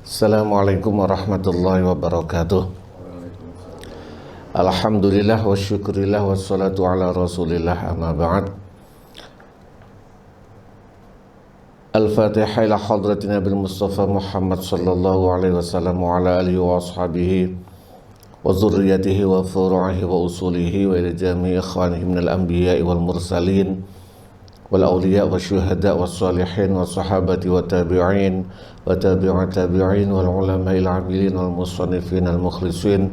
Assalamualaikum warahmatullahi wabarakatuh. Alhamdulillah wa syukurillah wassalatu ala rasulillah amma ba'd. Al-Fatihah ila hadratina bil Mustafa Muhammad sallallahu alaihi wasallam wa ala alihi wa ashabihi wa zurriyatihi wa furu'ihi wa usulihi wa ila jami'i ikhwanihi minal anbiya'i wal mursalin wal awliya wa syuhada wa salihin wa sahabati wa tabi'in wa tabi'at tabi'in wal ulama'il amilin wal musannifin al mukhlisin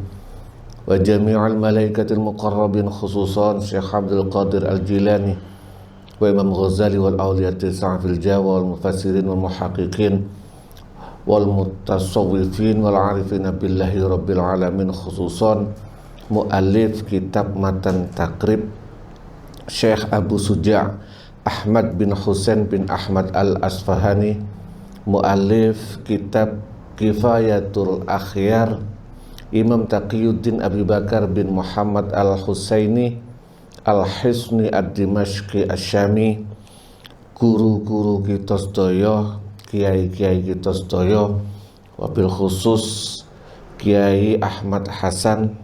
wa jami'al malaikatil muqarrabin khususan Syekh Abdul Qadir Al-Jilani wa Imam Ghazali wal awliya tis'a fil Jawa wal mufassirin wal muhaqqiqin wal mutasawwifin wal arifin billahi rabbil alamin khususan muallif kitab Matan Takrib Syekh Abu Suja' Ahmad bin Husain bin Ahmad Al-Asfahani, muallif kitab Kifayatul Akhyar Imam Taqiyuddin Abi Bakar bin Muhammad Al-Husaini Al-Hisni Ad-Dimashqi Asy-Syami, guru-guru kita sedaya, kiai-kiai kita sedaya, wabil khusus Kiai Ahmad Hasan,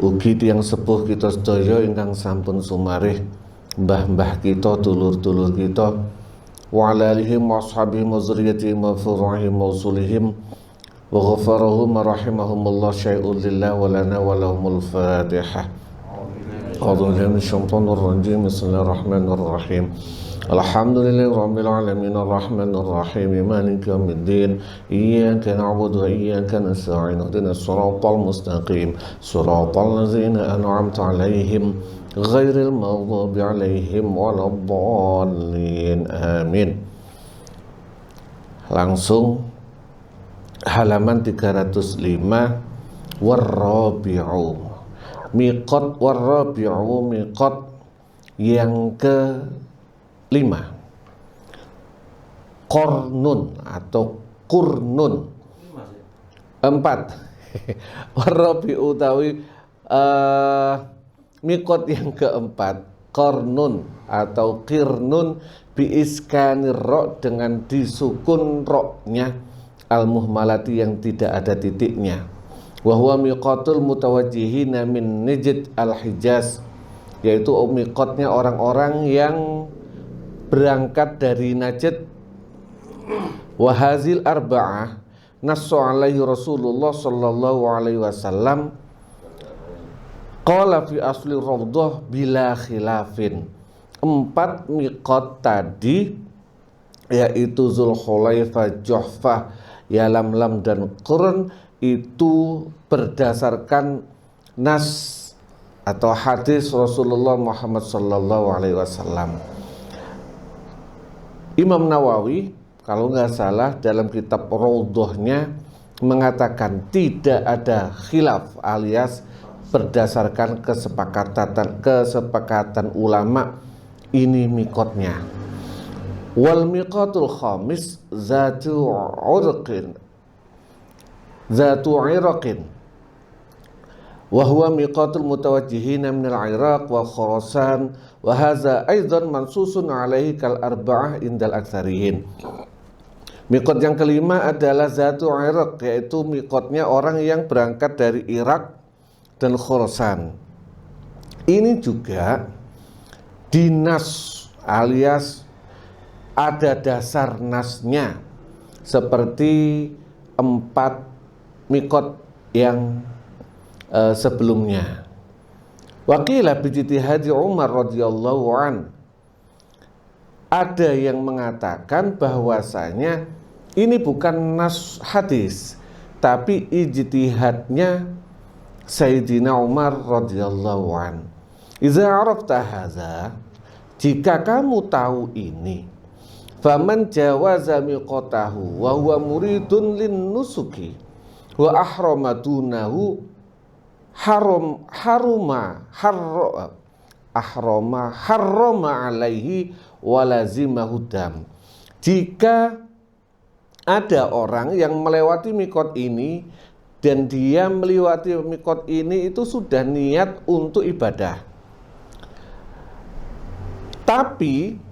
ugi tiyang sepuh kita sedaya ingkang sampun sumarih, mbah-mbah kita, dulur-dulur kita, wa ala alihim wa ashabihim wa zurriyatihim wa furu'ihim wa usulihim wa ghafarahum wa rahimahumullah syai'un lillah wa lana wa lahumul fatihah. A'udzu billahi minasyaitonir rajim. Bismillahirrahmanirrahim. Alhamdulillahi rabbil alamin arrahmanir rahim maliki yaumiddin iyyaka na'budu wa iyyaka nasta'in ihdinas siratal mustaqim siratal ladzina an'amta 'alaihim ghairil maghdubi 'alaihim waladdallin amin. Langsung halaman 305 warrabi'u miqat, warrabi'u miqat yang ke-5, Qornun atau Qurnun 4 warrabi'u utawi miqat yang keempat Qornun atau Qirnun biiskanir ro, dengan disukun roknya al-muhmalati yang tidak ada titiknya. Wa huwa miqatul mutawajjihina min Najd al-Hijaz, yaitu miqatnya orang-orang yang berangkat dari Najd. Wa hazil arba'ah nassu alaihi Rasulullah sallallahu alaihi wasallam qala fi asli rawdah bila khilafin. 4 miqat tadi yaitu Zulhulaifah, Juhfah, Yalamlam dan Qurn itu berdasarkan nas atau hadis Rasulullah Muhammad sallallahu alaihi wasallam. Imam Nawawi kalau nggak salah dalam kitab Raudhahnya mengatakan tidak ada khilaf alias berdasarkan kesepakatan ulama ini miqatnya. Wal miqatul khamis zatu iraqin wa huwa miqatul mutawajjihina min al-Iraq wa Khurasan wa hadza aidan mansusun alaihi kal arba'ah indal aktsariyin. Miqat yang kelima adalah zatu Iraq, yaitu miqatnya orang yang berangkat dari Irak dan Khurasan. Ini juga dinas alias ada dasar nasnya seperti 4 miqat yang sebelumnya. Waqilah bijtihadi Umar radhiyallahu an, ada yang mengatakan bahwasanya ini bukan nas hadis tapi ijtihadnya Sayyidina Umar radhiyallahu an. Iza arafta hadza, jika kamu tahu ini, faman jawaza miqatahu wa huwa muridun lin nusuki wa ahramadunahu harrama alaihi walazimahu dam. Jika ada orang yang melewati miqat ini dan dia melewati miqat ini itu sudah niat untuk ibadah, tapi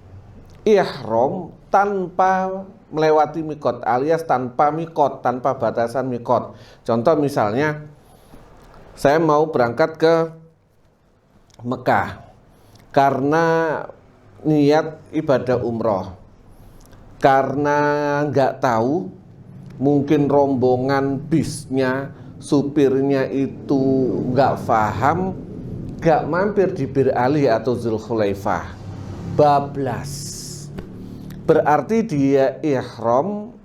ihram tanpa melewati mikot, alias tanpa mikot, tanpa batasan mikot. Contoh misalnya saya mau berangkat ke Mekah karena niat ibadah umroh, karena nggak tahu, mungkin rombongan bisnya, supirnya itu nggak paham, nggak mampir di Bir Ali atau Zulhulaifah, bablas. Berarti dia ihram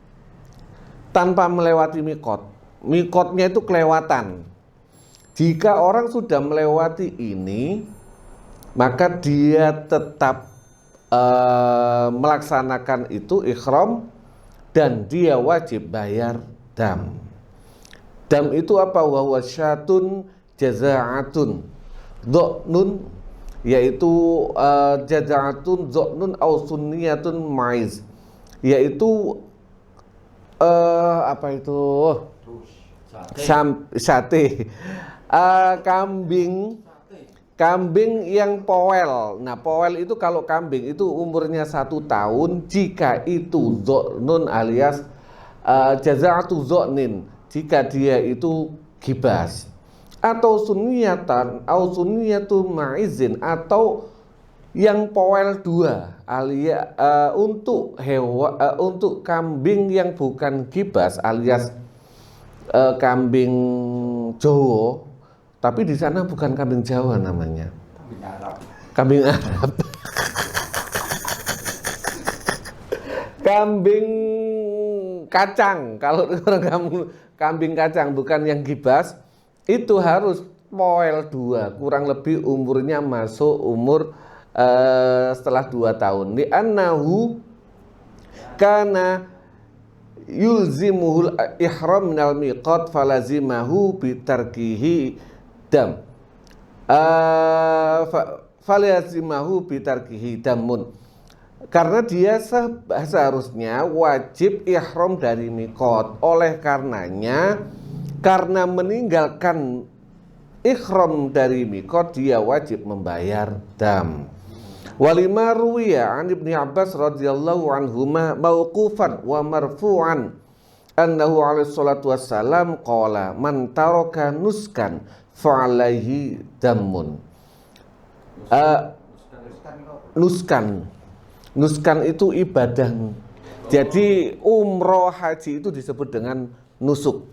tanpa melewati mikot. Mikotnya itu kelewatan. Jika orang sudah melewati ini, maka dia tetap melaksanakan itu ihram dan dia wajib bayar dam. Dam itu apa? Wa huwa syatun jaza'atun dhanun, yaitu jaza'atun dhanun au sunniyatun maiz, yaitu apa itu? Sate. Kambing yang powel. Nah, powel itu kalau kambing itu umurnya 1 tahun, jika itu dhanun alias jaza'atu dhanin, jika dia itu gibas, atau sunniyatan au sunniyatu maizin, atau yang powel 2 alias untuk kambing yang bukan gibas alias kambing Jawa, tapi di sana bukan kambing Jawa namanya. Kambing Arab. Kambing kacang. Kalau orang kamu kambing kacang bukan yang gibas, itu harus poel 2, kurang lebih umurnya masuk umur setelah 2 tahun. Li'annahu kana yulzimuhul ihram minal miqat falazimahu bitarkihi dam. Falazimahu bitarkihi damun. Karena dia seharusnya wajib ihram dari miqat. Oleh karenanya, karena meninggalkan ihram dari miqat, dia wajib membayar dam. Walima ruwiya an Ibnu Abbas radhiyallahu anhuma mauqufan wa marfu'an annahu alaihi salatu wassalam qala man taraka nuskan fa'alaihi damun. Nuskan itu ibadah. Jadi umroh haji itu disebut dengan nusuk.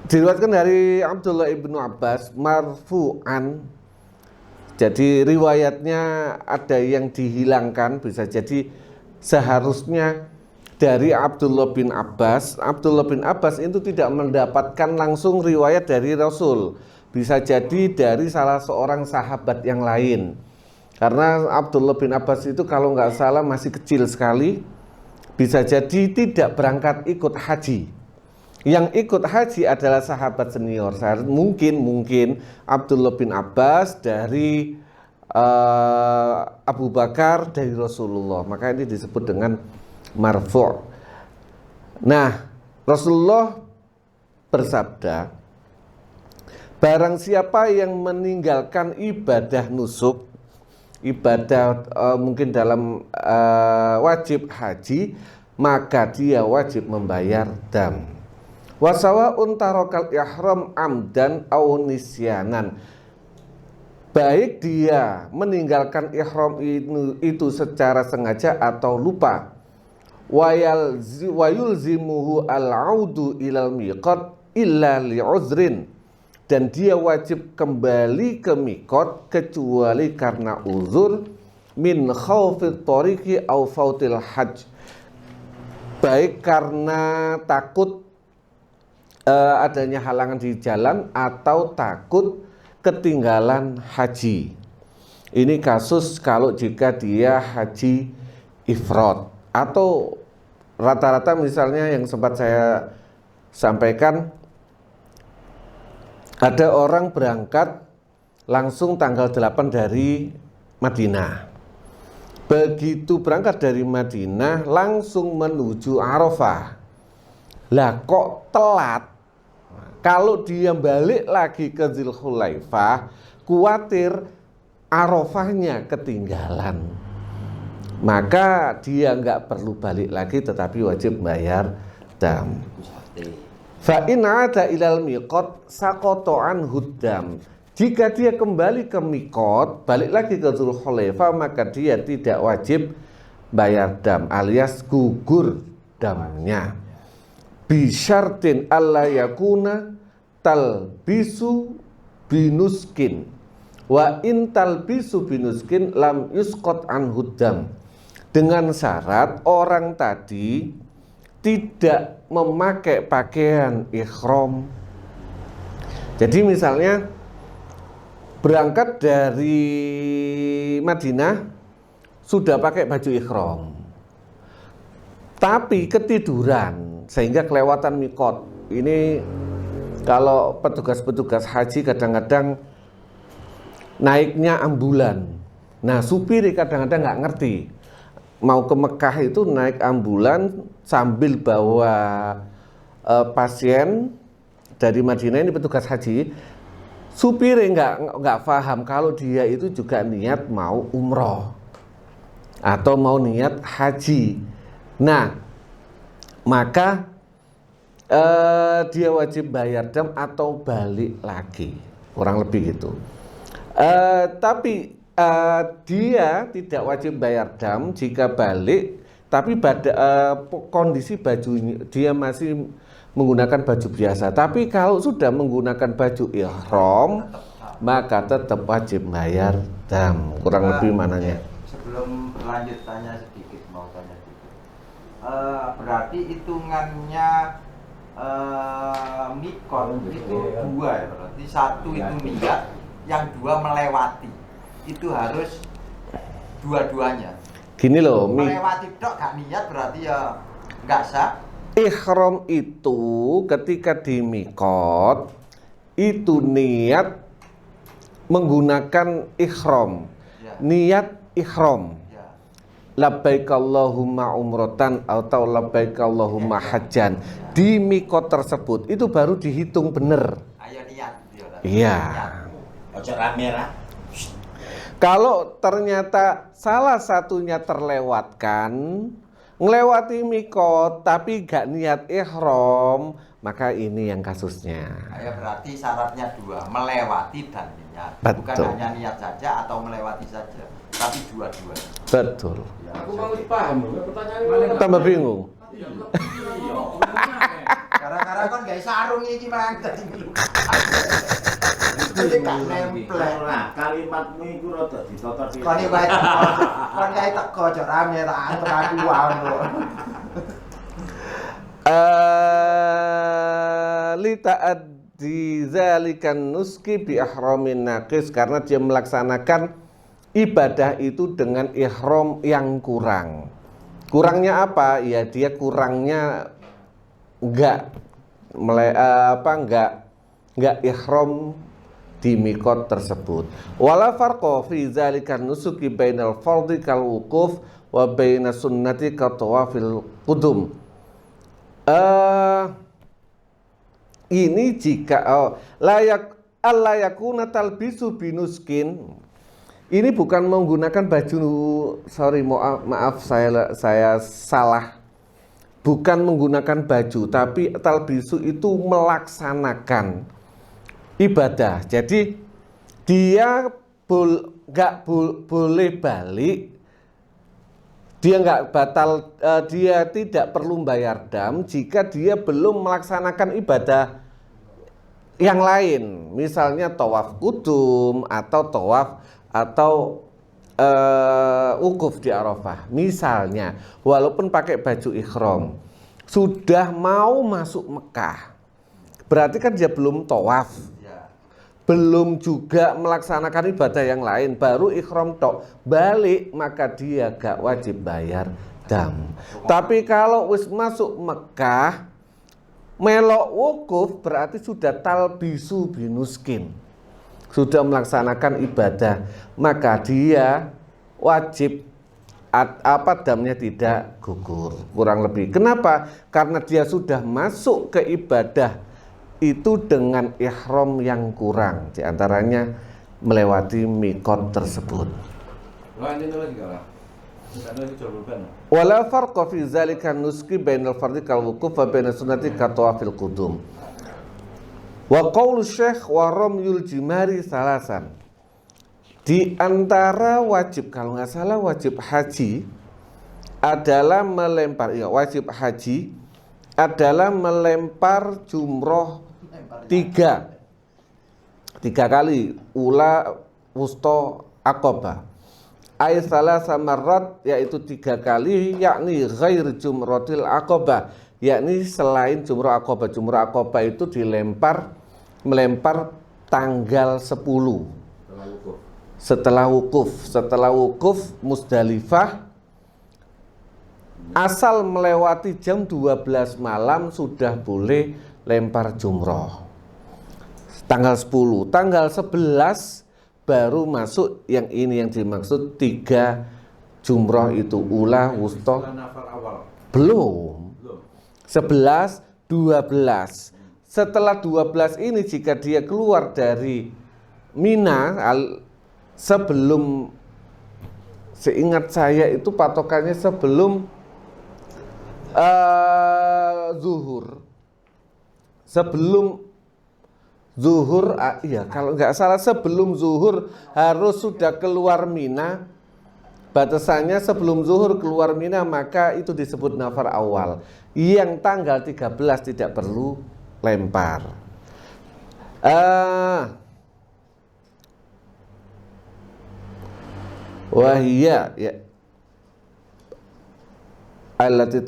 Diriwayatkan dari Abdullah ibnu Abbas marfu'an. Jadi riwayatnya ada yang dihilangkan, bisa jadi seharusnya dari Abdullah bin Abbas. Abdullah bin Abbas itu tidak mendapatkan langsung riwayat dari Rasul, bisa jadi dari salah seorang sahabat yang lain. Karena Abdullah bin Abbas itu kalau nggak salah masih kecil sekali, bisa jadi tidak berangkat ikut haji. Yang ikut haji adalah sahabat senior. Mungkin Abdullah bin Abbas dari Abu Bakar dari Rasulullah. Maka ini disebut dengan marfu'. Nah, Rasulullah bersabda, barang siapa yang meninggalkan ibadah nusuk, ibadah mungkin dalam wajib haji, maka dia wajib membayar dam. Wasawa'un tarokal ihram amdan au nisyanan, baik dia meninggalkan ihram itu secara sengaja atau lupa. Wayulzimuhu al-audu ilal miqat illa li'uzrin, dan dia wajib kembali ke miqat kecuali karena uzur, min khawfit tariqi au fautil hajj, baik karena takut adanya halangan di jalan atau takut ketinggalan haji. Ini kasus kalau jika dia haji ifrad, atau rata-rata misalnya yang sempat saya sampaikan, ada orang berangkat langsung tanggal 8 dari Madinah. Begitu berangkat dari Madinah langsung menuju Arafah. Lah kok telat? Kalau dia balik lagi ke Zulhulaifah, khawatir Arafahnya ketinggalan. maka dia nggak perlu balik lagi, tetapi wajib bayar dam. Fa in ada ilal miqat saqata anhu dam. Jika dia kembali ke miqat, balik lagi ke Dzulhulaifah, maka dia tidak wajib bayar dam, alias gugur damnya. Bi syartin alla yakuna talbisu binuskin. Wa in talbisu binuskin lam yusqat anhu dam. Dengan syarat orang tadi tidak memakai pakaian ihram. Jadi misalnya berangkat dari Madinah sudah pakai baju ihram, tapi ketiduran sehingga kelewatan miqat. Ini kalau petugas-petugas haji kadang-kadang naiknya ambulan. Nah, supir kadang-kadang nggak ngerti. Mau ke Mekah itu naik ambulan sambil bawa pasien dari Madinah, ini petugas haji. Supir nggak paham kalau dia itu juga niat mau umroh atau mau niat haji. Nah, maka dia wajib bayar dam atau balik lagi, kurang lebih gitu. Tapi dia tidak wajib bayar dam jika balik, tapi pada kondisi bajunya dia masih menggunakan baju biasa. Tapi kalau sudah menggunakan baju ihram, maka tetap wajib bayar dam. Kurang lebih mananya. Sebelum lanjut tanya sedikit, berarti hitungannya mikot itu dua ya, berarti satu itu niat, yang dua melewati. Itu harus dua-duanya. Gini loh, melewati dok gak niat berarti ya nggak sah. Ihram itu ketika di mikot itu niat menggunakan ihram, ya. Niat ihram, ya. Labbaik Allahumma umrotan atau labbaik Allahumma hajjan, ya. Di mikot tersebut itu baru dihitung bener. Ayo niat. Iya. Ojo merah. Kalau ternyata salah satunya terlewatkan, ngelewati mikot tapi gak niat ihram, maka ini yang kasusnya. Ya, berarti syaratnya dua, melewati dan niat. Betul. Bukan hanya niat saja atau melewati saja, tapi dua-dua. Betul. Ya, aku mau paham loh, pertanyaan tambah bingung. Gara-gara kan gak sarung iki mang dadi ngeluh. Iki gak nempel lah, kalimatmu iku rada ditotor. Kon iki wae kon kae teko aja rame tak antuk aku wae. Li ta'addi zalikan nuski bi ihramin naqis, karena dia melaksanakan ibadah itu dengan ihram yang kurang. Kurangnya apa? Ya dia kurangnya enggak ihram di mikot tersebut. Wala farqa fi zalika nusuki bainal fardhi kal wuquf wa baina sunnati ka tawafil qudum. Ini jika layak alla yakuna talbisu binuskin. Ini bukan menggunakan baju, maaf saya salah. Bukan menggunakan baju, tapi talbisu itu melaksanakan ibadah. Jadi dia boleh balik, dia nggak batal, dia tidak perlu bayar dam jika dia belum melaksanakan ibadah yang lain, misalnya tawaf kudum atau tawaf atau wukuf di Arafah. Misalnya walaupun pakai baju ihram, sudah mau masuk Mekah, berarti kan dia belum tawaf, belum juga melaksanakan ibadah yang lain, baru ihram tok, balik, maka dia gak wajib bayar dam. Tapi kalau wis masuk Mekah melok wukuf, berarti sudah talbisu binuskin, sudah melaksanakan ibadah, maka dia wajib damnya tidak gugur, kurang lebih. Kenapa? Karena dia sudah masuk ke ibadah itu dengan ihram yang kurang, diantaranya melewati mikot tersebut. Wala farqa fi zalika nuski bainal fardhi kal wuquf wa bainas sunnati ka tawafil qudum. Wa qaulu syekh wa ramyul jimari salasan. Di antara wajib, kalau nggak salah wajib haji adalah melempar, ya wajib haji adalah melempar jumroh tiga kali, ula, wusto, aqobah. Ay salasa marrat, yaitu 3 kali, yakni ghair jumrotil aqobah, yakni selain jumroh aqobah. Jumroh aqobah itu melempar tanggal 10 setelah wukuf Musdalifah. Asal melewati jam 12 malam sudah boleh lempar jumroh. Tanggal 10, tanggal 11 baru masuk yang ini yang dimaksud 3 jumroh itu, ula, wusto. Belum. 11, 12. Setelah 12 ini jika dia keluar dari Mina sebelum, seingat saya itu patokannya sebelum zuhur, iya kalau nggak salah sebelum zuhur harus sudah keluar Mina. Batasannya sebelum zuhur keluar Mina, maka itu disebut nafar awal. Yang tanggal 13 tidak perlu lempar. Wahia ya allati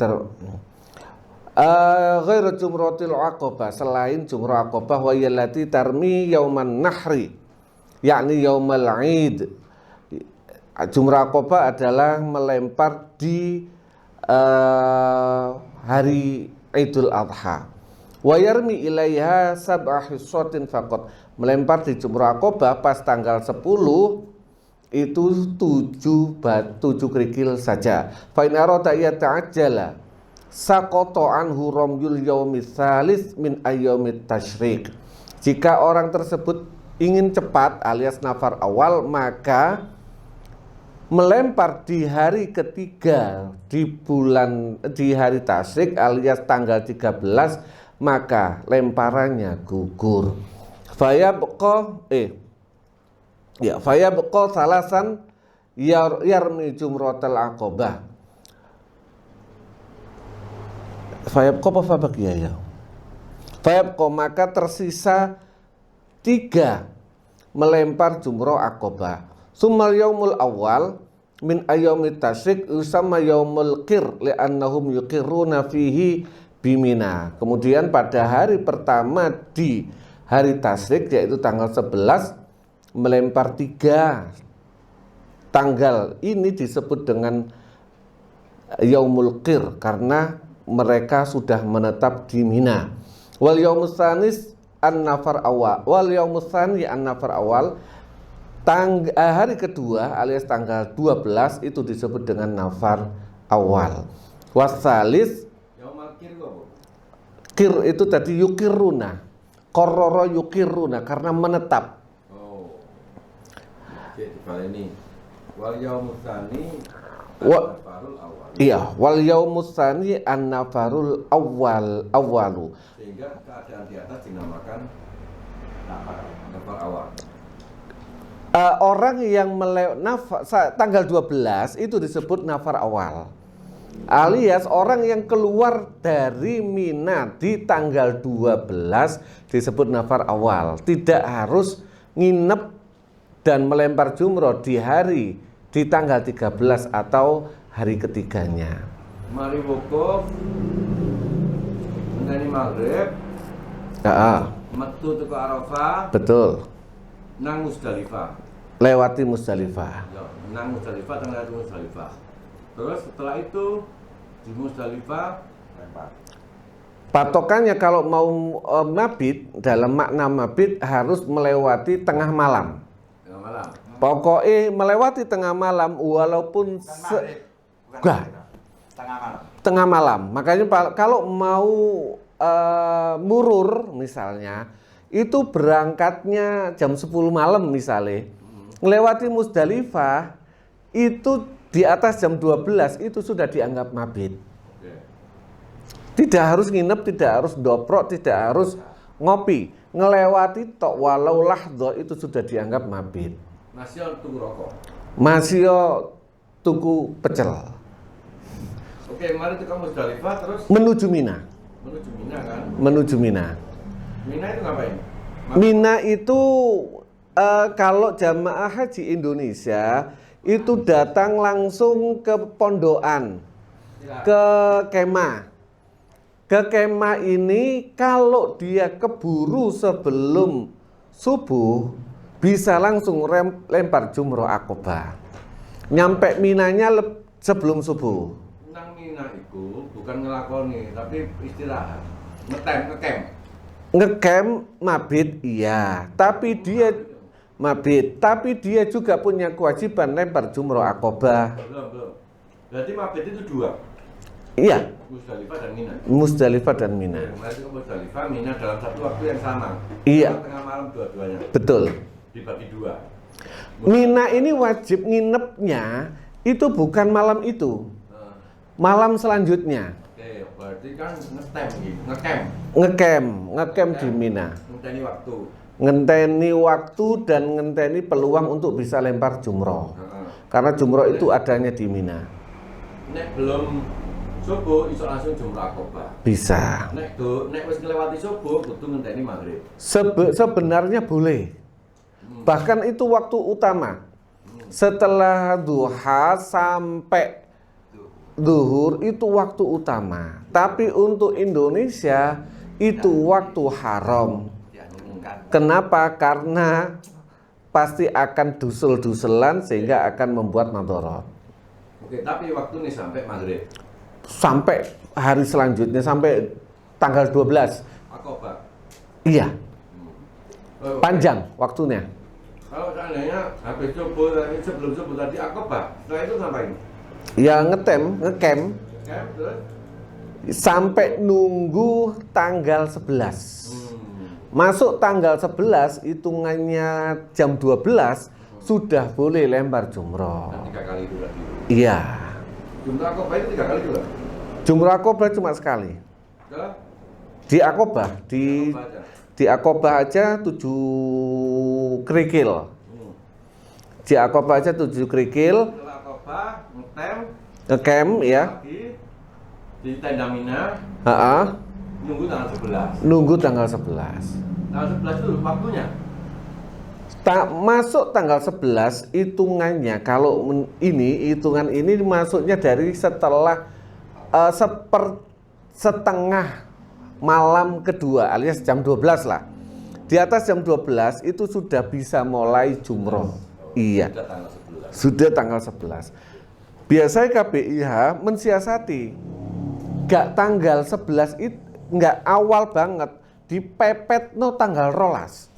ghairu jumratil aqobah, selain jumrah aqobah, wa yallati tarmi yauman nahri, yakni yaumal id. Jumrah aqobah adalah melempar di hari Idul Adha. Wa yarmi ilaiha sab'a hissatin faqat, melempar di jumrah aqobah pas tanggal 10 itu 7 kerikil saja. Fa in arada yata'ajjala saqata anhu ramyul yaumits tsalis min ayyamit tasyrik. Jika orang tersebut ingin cepat alias nafar awal, maka melempar di hari ketiga di hari tasyrik alias tanggal 13, maka lemparannya gugur. Fayabqa salasan yarmi jumratal aqobah. Fayabqa maka tersisa 3 melempar jumroh aqobah. Summal yaumul awal min ayyamit tasyrik usamma yaumul qir li'annahum yuqirruna fihi bimina. Kemudian pada hari pertama di hari tasyrik yaitu tanggal 11 melempar 3 tanggal ini disebut dengan yaumul qir karena mereka sudah menetap di Mina. Wal yaumus tsanis an-nafar awal. Wal yaumus tsani an-nafar awal. Hari kedua alias tanggal 12 itu disebut dengan nafar awal. Wasalis qir itu tadi yukiruna. Qarrara yukiruna karena menetap. Ini wal yaumus tsani an-nafarul awal. Iya, wal yaumus tsani an-nafarul awalu. Sehingga keadaan di atas dinamakan nafar awal. Orang yang tanggal 12 itu disebut nafar awal. Alias orang yang keluar dari Mina di tanggal 12 disebut nafar awal. Tidak harus nginep dan melempar jumroh di tanggal 13 atau hari ketiganya. Mari wukuf menjadi maghrib. Metu ke Arafah. Betul. Nang Musdalifah. Lewati Musdalifah. Nang Musdalifah, tengah Musdalifah. Terus setelah itu di Musdalifah lempar. Patokannya kalau mau mabit, dalam makna mabit harus melewati tengah malam. Pokoknya melewati tengah malam walaupun tengah malam. Makanya kalau mau murur misalnya itu berangkatnya jam 10 malam misalnya, melewati Musdalifah itu di atas jam 12 itu sudah dianggap mabit. Oke. Tidak harus nginep, tidak harus doprok, tidak harus ngopi. Ngelewati tok walau lahdo itu sudah dianggap mabit. Masih tuku rokok. Masih tuku pecel. Oke, mari kita Musdalifah terus Menuju Mina. menuju Mina kan? Menuju Mina. Mina itu ngapain? Mina itu kalau jamaah haji Indonesia itu datang langsung ke pondokan, ke kemah. Ke kemah ini kalau dia keburu sebelum subuh bisa langsung lempar jumroh akobah. Nyampe Minanya sebelum subuh. Nang Mina itu bukan ngelakoni tapi istirahat. Ngecamp. Ngecamp mabit iya, tapi dia mabit, tapi dia juga punya kewajiban lempar jumroh akobah. Belum. Berarti mabit itu dua. Iya, Musdalifah dan Mina. Musdalifah dan Mina. Mari kita Musdalifah, Mina dalam satu waktu yang sama. Iya. Tengah malam dua-duanya. Betul. Dibagi dua. Mina ini wajib nginepnya itu bukan malam itu, malam selanjutnya. Oke, berarti kan ngecamp. Ngecamp di Mina. Ngenteni waktu. Ngenteni waktu dan ngenteni peluang untuk bisa lempar jumroh. Karena jumroh itu adanya di Mina. Nek belum subuh iso langsung jumroh akobah. Bisa. Nek wis nglewati subuh kudu ngenteni maghrib. Sebenarnya boleh. Bahkan itu waktu utama. Setelah duha sampai zuhur itu waktu utama. Tapi untuk Indonesia itu waktu haram. Kenapa? Karena pasti akan dusul-duselan sehingga akan membuat madorot. Oke, tapi waktu ini sampai maghrib. Sampai hari selanjutnya, sampai tanggal 12. Akobah. Iya, Oke. panjang waktunya. Kalau seandainya habis subuh tadi, sebelum subuh tadi akobah, setelah itu ngapain? Ya ngecamp Camp terus? sampai nunggu tanggal 11. Masuk tanggal 11, hitungannya jam 12 sudah boleh lempar jumroh. Nah, 3 kali itu tadi. Iya. Jumlah akobah itu 3 kali juga? Jumroh akobah cuma sekali. Ke? Di akobah, di Akobah aja. Di akobah aja 7 kerikil. Di akobah aja 7 kerikil. Setelah akobah, Ngecamp ya. lagi di tenda Mina, Nunggu tanggal 11. Tanggal 11 itu waktunya? Masuk tanggal 11 hitungannya kalau hitungan ini masuknya dari setelah setengah malam kedua alias jam 12 lah. Di atas jam 12 itu sudah bisa mulai jumroh. Iya. Sudah tanggal 11. Biasanya KBIH mensiasati gak tanggal 11 itu gak awal banget, dipepet tanggal 12.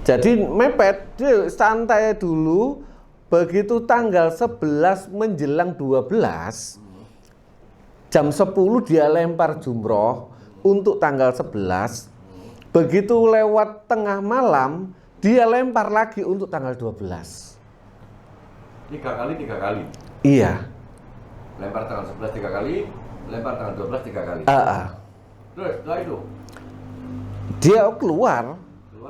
Jadi mepet, dia santai dulu. Begitu tanggal 11 menjelang 12, jam 10 dia lempar jumroh untuk tanggal 11. Begitu lewat tengah malam, dia lempar lagi untuk tanggal 12. 3 kali? Iya. Lempar tanggal 11 3 kali, lempar tanggal 12 3 kali. Terus setelah itu? Dia keluar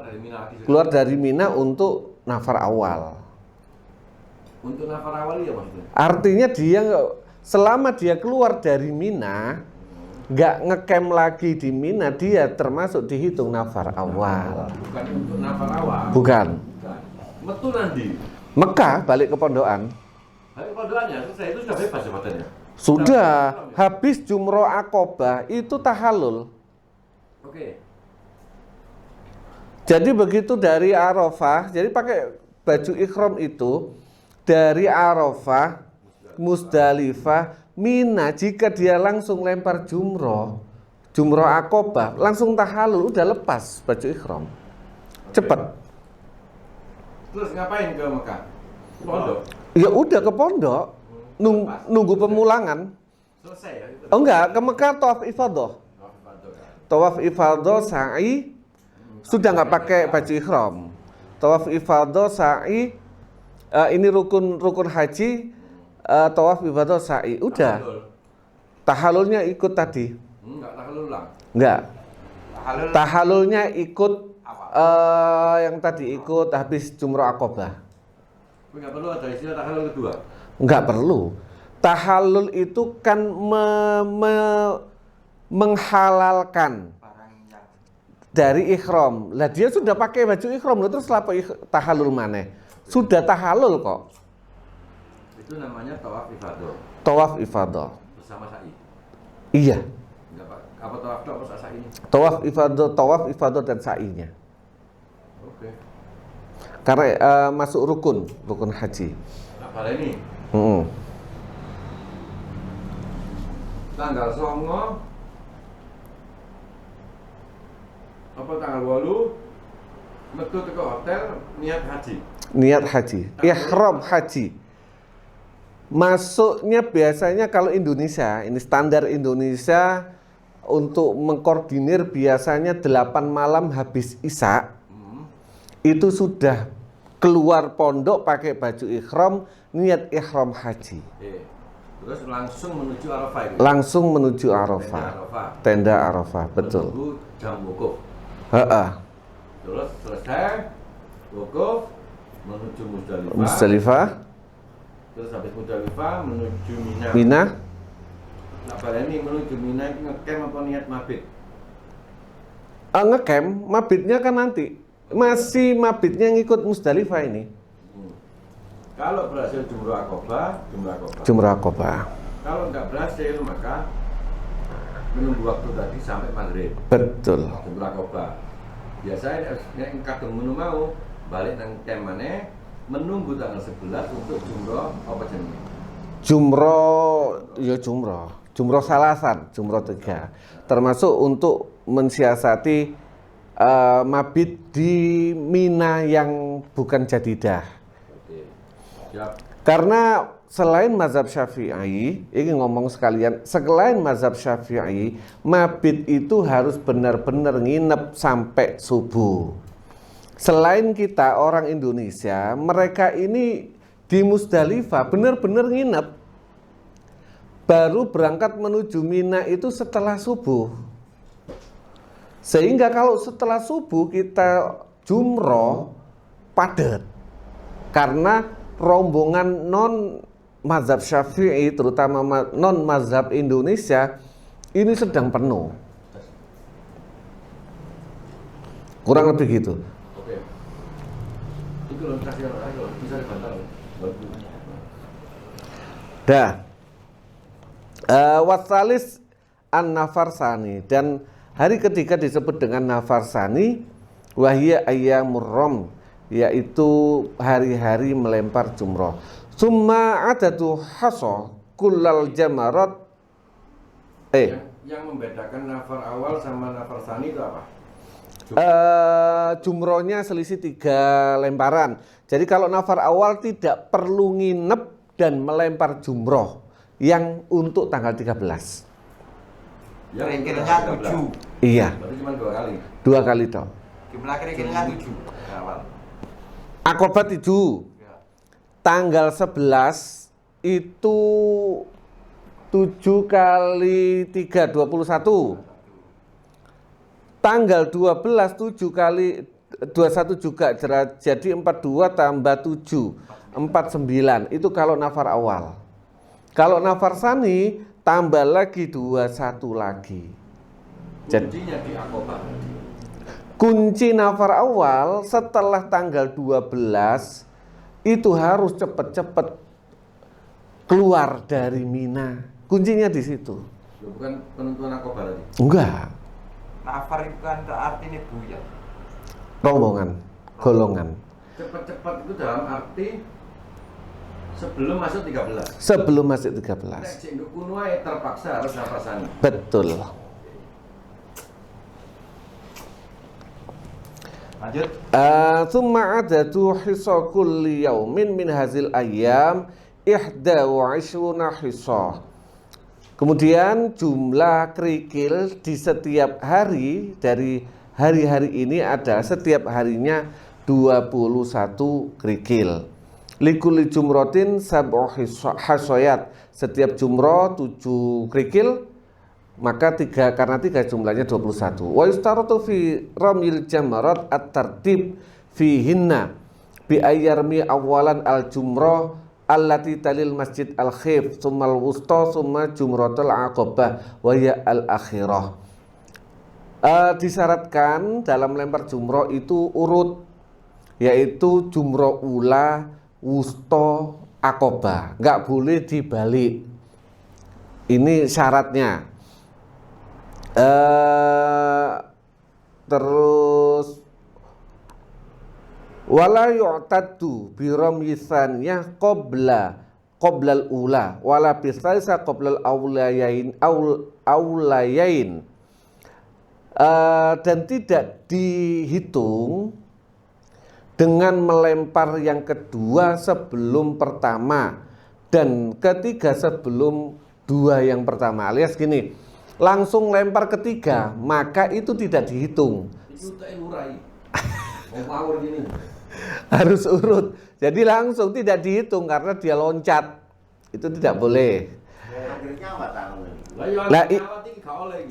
dari Mina lagi. Keluar dari Mina untuk nafar awal. Untuk nafar awal ya maksudnya? Artinya dia selama dia keluar dari Mina, nggak ngecamp lagi di Mina, dia termasuk dihitung nafar awal. Bukan untuk nafar awal. Bukan. Metu nanti. Mekah balik ke pondokan. Balik ke pondokannya, selesai itu sudah bebas jabatannya. Sudah habis jumroh akobah itu tahalul. Oke. Jadi begitu dari Arafah, jadi pakai baju ikhram itu dari Arafah, Musdalifah, Mina, jika dia langsung lempar jumroh akobah, langsung tahalul, udah lepas baju ikhram. Cepat. Terus ngapain ke Mekah? Pondok? Ya udah ke pondok, nunggu pemulangan. Selesai ya? Itu. Oh enggak, ke Mekah tawaf ifadah. Tawaf ifadah sa'i sudah nggak pakai baju ikhram. Tawaf ifadah sa'i ini rukun haji, tawaf ifadah sa'i. Udah. Tahallulnya ikut tadi. Enggak tahallul ulang. Enggak. Tahallul Tahallulnya ikut yang tadi ikut habis Jumrah Aqabah. Enggak perlu ada istilah tahallul kedua. Enggak perlu. Tahallul itu kan menghalalkan barang yang dari ikhram. Lah dia sudah pakai baju ikhram, terus apa tahallul maneh? Sudah tahallul kok. Itu namanya tawaf ifadah Tawaf ifadah. bersama sa'i. Iya. Enggak Pak. Apa tawaf tok apa sa'i ini? Tawaf ifadah dan sa'inya. Oke. Karena masuk rukun haji. Nah, balik ini. Tanggal 9 apa tanggal 8 metu teko hotel niat haji. Niat haji, ihram haji. Masuknya biasanya kalau Indonesia, ini standar Indonesia untuk mengkoordinir biasanya 8 malam habis Isya. Itu sudah keluar pondok pakai baju ihram, niat ihram haji. Terus langsung menuju Arafah itu. Langsung menuju Arafah. Tenda Arafah, betul. Menunggu jam wukuf. Heeh. Terus selesai wukuf menuju Muzdalifah. Musdalifah, Terus habis Muzdalifah menuju Mina. Mina, Nah, ini menuju Mina itu ngecamp apa niat mabit? ngecamp, mabitnya kan nanti. Masih mabitnya ngikut Musdalifah ini. Kalau berhasil Jumrah Aqabah. Jumrah Aqabah. Kalau nggak berhasil maka menunggu waktu tadi sampai maghrib. Betul. Jumrah Aqabah. Biasanya yang kadung menu mau balik nang camp maneh menunggu tanggal 11 untuk jumrah apa jenenge? Jumroh salasan, jumroh 3. Termasuk untuk mensiasati mabit di Mina yang bukan Jadidah. Oke. Siap. Karena selain mazhab Syafi'i, ini ngomong sekalian, selain mazhab Syafi'i, mabit itu harus benar-benar nginep sampai subuh. Selain kita orang Indonesia, mereka ini di Musdalifah benar-benar nginep. Baru berangkat menuju Mina itu setelah subuh. Sehingga kalau setelah subuh kita jumroh padat. Karena rombongan non mazhab Syafi'i, terutama non mazhab Indonesia, ini sedang penuh. Kurang lebih gitu. Oke. Itu loh kasih ayo bisa dibantar. Dah. Wasalis an-nafarsani, dan hari ketiga disebut dengan nafarsani, wahia ayyamur rom, yaitu hari-hari melempar jumroh. Summa adatu haso kullal jamarat. Yang membedakan nafar awal sama nafar sani itu apa? Jumrohnya selisih 3 lemparan. Jadi kalau nafar awal tidak perlu nginep dan melempar jumroh yang untuk tanggal 13. kira-kiranya 7. Iya. Berarti cuma 2 kali. 2 kali toh. Jumlah kira-kiranya 7 awal. Aqabah 7. Ya. Tanggal 11 itu 7 kali 3 21. Tanggal 12 7 kali 21 juga, jadi 42 tambah 7 49. Itu kalau nafar awal. Kalau nafar sani tambah lagi 21 lagi. Kuncinya di Aqabah. Kunci nafar awal setelah tanggal 12 itu harus cepat-cepat keluar dari Mina. Kuncinya di situ. Bukan penentuan Aqabah tadi. Enggak. Nafar itu kan artinya buya. Rombongan, golongan. Cepat-cepat itu dalam arti sebelum masuk 13. Sebelum masuk Nek 13. cek kuno ae terpaksa harus nafar sani. Betul. Lanjut. Tsumma adatu hisa kulli yaumin min hazil ayyam 21 hisa. Kemudian jumlah kerikil di setiap hari dari hari-hari ini ada setiap harinya 21 kerikil. Likulli jumrotin sab'u hasoyat. Setiap jumroh 7 kerikil, maka karena 3 jumlahnya 21. Wa yustaratu fi ramyil jamarat at-tartib fihinna bi ayyarmi awalan al-jumrah allati talil masjid al-khif summal wusta summa jumratul aqabah wa ya al-akhirah. Disyaratkan dalam lempar jumroh itu urut, yaitu jumroh ula, wusta, aqabah, nggak boleh dibalik. Ini syaratnya. Terus wala yu'taddu bi ramyisaniyah qoblal ula wala bisalisa qoblal aulayain. Dan tidak dihitung dengan melempar yang kedua sebelum pertama dan ketiga sebelum 2 yang pertama, alias gini, langsung lempar ketiga maka itu tidak dihitung. Harus urut, jadi langsung tidak dihitung karena dia loncat, itu tidak boleh.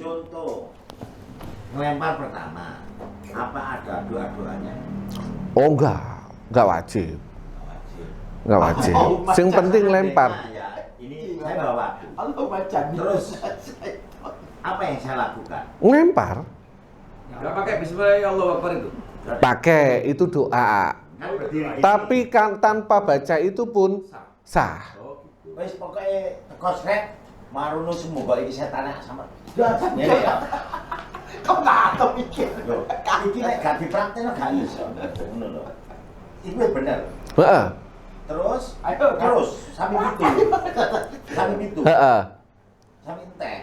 Contoh ngelempar pertama, apa ada doa-doanya? Oh enggak wajib. Enggak wajib. Yang penting lempar. Ya, ini saya bawa. Terus apa yang saya lakukan? Ngelempar. Enggak pakai bismillah Allahu Akbar itu. Pakai, itu doa. Tapi kan tanpa baca itu pun sah. Wes pokoknya kosret maruno semoga iki setane sama. Ngene ya. Kok tak mikir. Iki nek gak dipraktekno gak iso. Ngono lho. Iku bener. Heeh. Terus sampai itu. Sampai itu. Heeh. Sampai entek.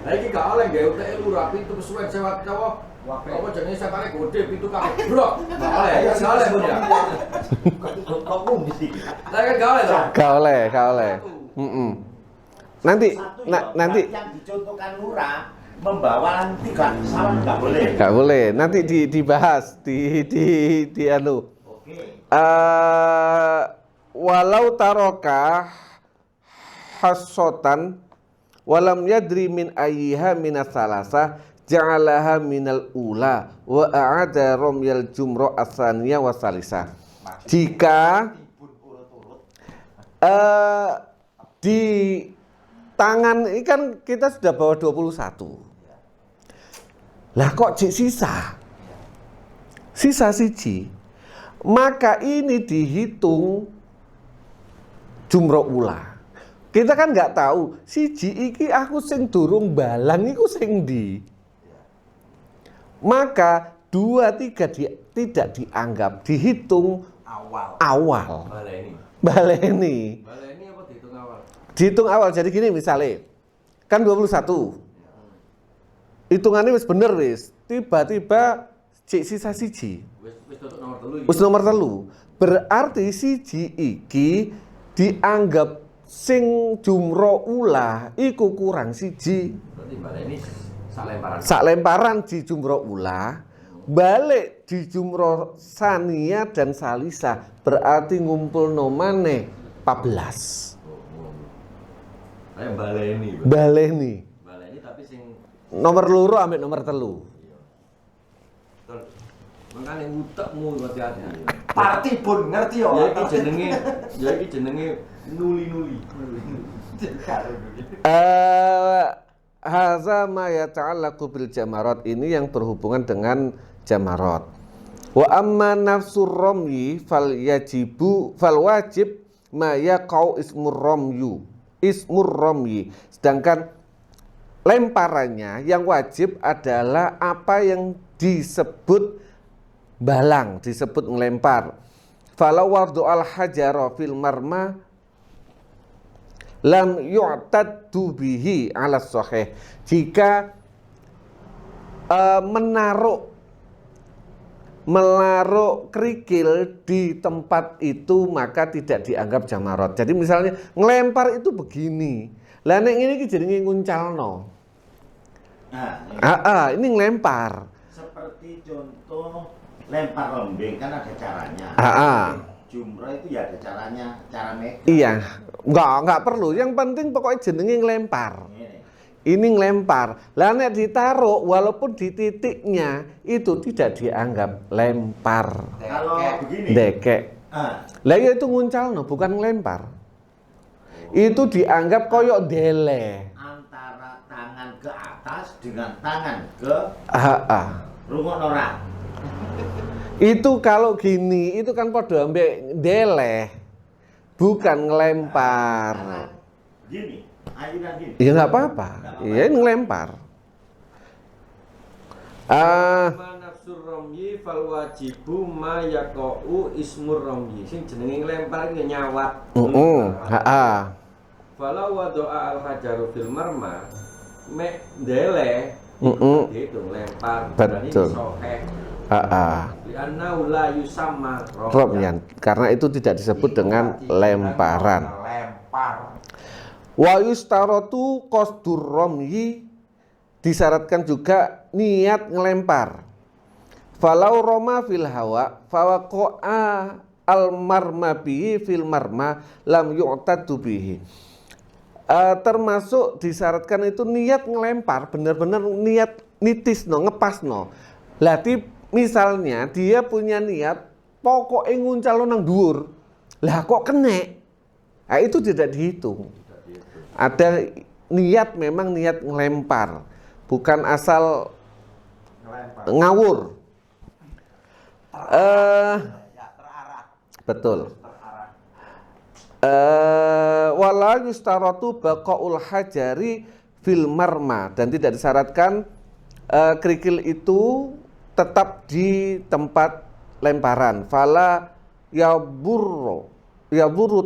Lah iki gak oleh gawe utek lu rapi itu kesuwen sewat cowok. Apa jenenge setane gede pitu kabeh. Brok. Gak oleh, gak oleh pun ya. Kok mesti. Lah kan gak oleh toh? Gak oleh. Nanti nanti yang dicontohkan lurah membawa 3 salam nggak boleh. Nggak boleh. Nanti dibahas di anu. Oke. Walau taroka hasotan walam yadri min ayyiha minas salasa ja'alaha minal ula wa a'ada ramyal jumrah as-saniyah wa salisa. Jika di tangan ini kan kita sudah bawa 21. Lah kok sisa siji, maka ini dihitung jumroh ula. Kita kan nggak tahu siji iki aku sing durung balang iku sing ndi. Maka 2, 3 tidak dianggap, dihitung awal. Baleni apa dihitung awal? Dihitung awal. Jadi gini misalnya, kan 21. Hitungannya wis bener wis. Tiba-tiba sisa siji. Wis tutuk nomor 3 iki. Wis nomor 3. Berarti siji iki dianggap sing jumroh ulah iku kurang siji. Berarti baleni sak lemparan di jumroh ulah, balik di jumroh saniyah dan salisa, berarti ngumpul nomane 14. Kayak baleni. Baleni Tapi sing nomor loro ambek nomor 3. Makane utekmu hati-hati. Partibun ngerti yo. Ya iki jenenge nuli-nuli. Haza ma yata'allaqu bil jamarat, ini yang berhubungan dengan jamarat. Wa amma nafsur ramyi fal wajib ma yaqau ismur ramyi. Sedangkan lemparannya yang wajib adalah apa yang disebut balang, disebut ngelempar. Falau wardu al hajara fil marma lam yu'taddu bihi ala sahih. Jika menaruh kerikil di tempat itu maka tidak dianggap jamarat. Jadi misalnya ngelempar itu begini. Lah nek ngene iki jenenge nguncalno. Ini ngelempar. Seperti contoh lempar lembing kan ada caranya. jumroh itu ya ada caranya, cara megang. Iya, enggak perlu. Yang penting pokoknya jenenge ngelempar. Ini ngelempar. Lah nek ditaruh walaupun di titiknya itu tidak dianggap lempar. Kalau begini. Dekek. Lah ya itu nguncalno bukan ngelempar. Itu dianggap koyok dele. Antara tangan ke atas dengan tangan ke rungokno ora. Itu kalau gini, itu kan podo ambek deleh. Bukan ngelempar. Gini, ayunan gini. Ya nggak apa-apa. Iya ngelempar. Nafsur romyi fal wajibu ma yaqau ismur romyi. Sing jenenge nglempar iki nyawat. Falau wadoa al hajaru fil marma mek dele itu nglempar. Betul. Lianna la yusamma romyan. Karena itu tidak disebut dengan lemparan. Lempar. Wa yustaratu qasdur romyi, disyaratkan juga niat ngelempar. Falau roma fil hawa fawaqa'a al marma bihi fil marma lam yu'tadu bihi. Termasuk disyaratkan itu niat ngelempar, benar-benar niat nitisno, ngepasno. Lati misalnya dia punya niat pokoknya nguncalo nang dhuwur. Lah kok kene? Nah, itu tidak dihitung. Ada niat, memang niat ngelempar, bukan asal ngawur. Terarah. Betul. Wala yustaratu baqaul hajari fil marma, dan tidak disyaratkan kerikil itu tetap di tempat lemparan. Fala yaburu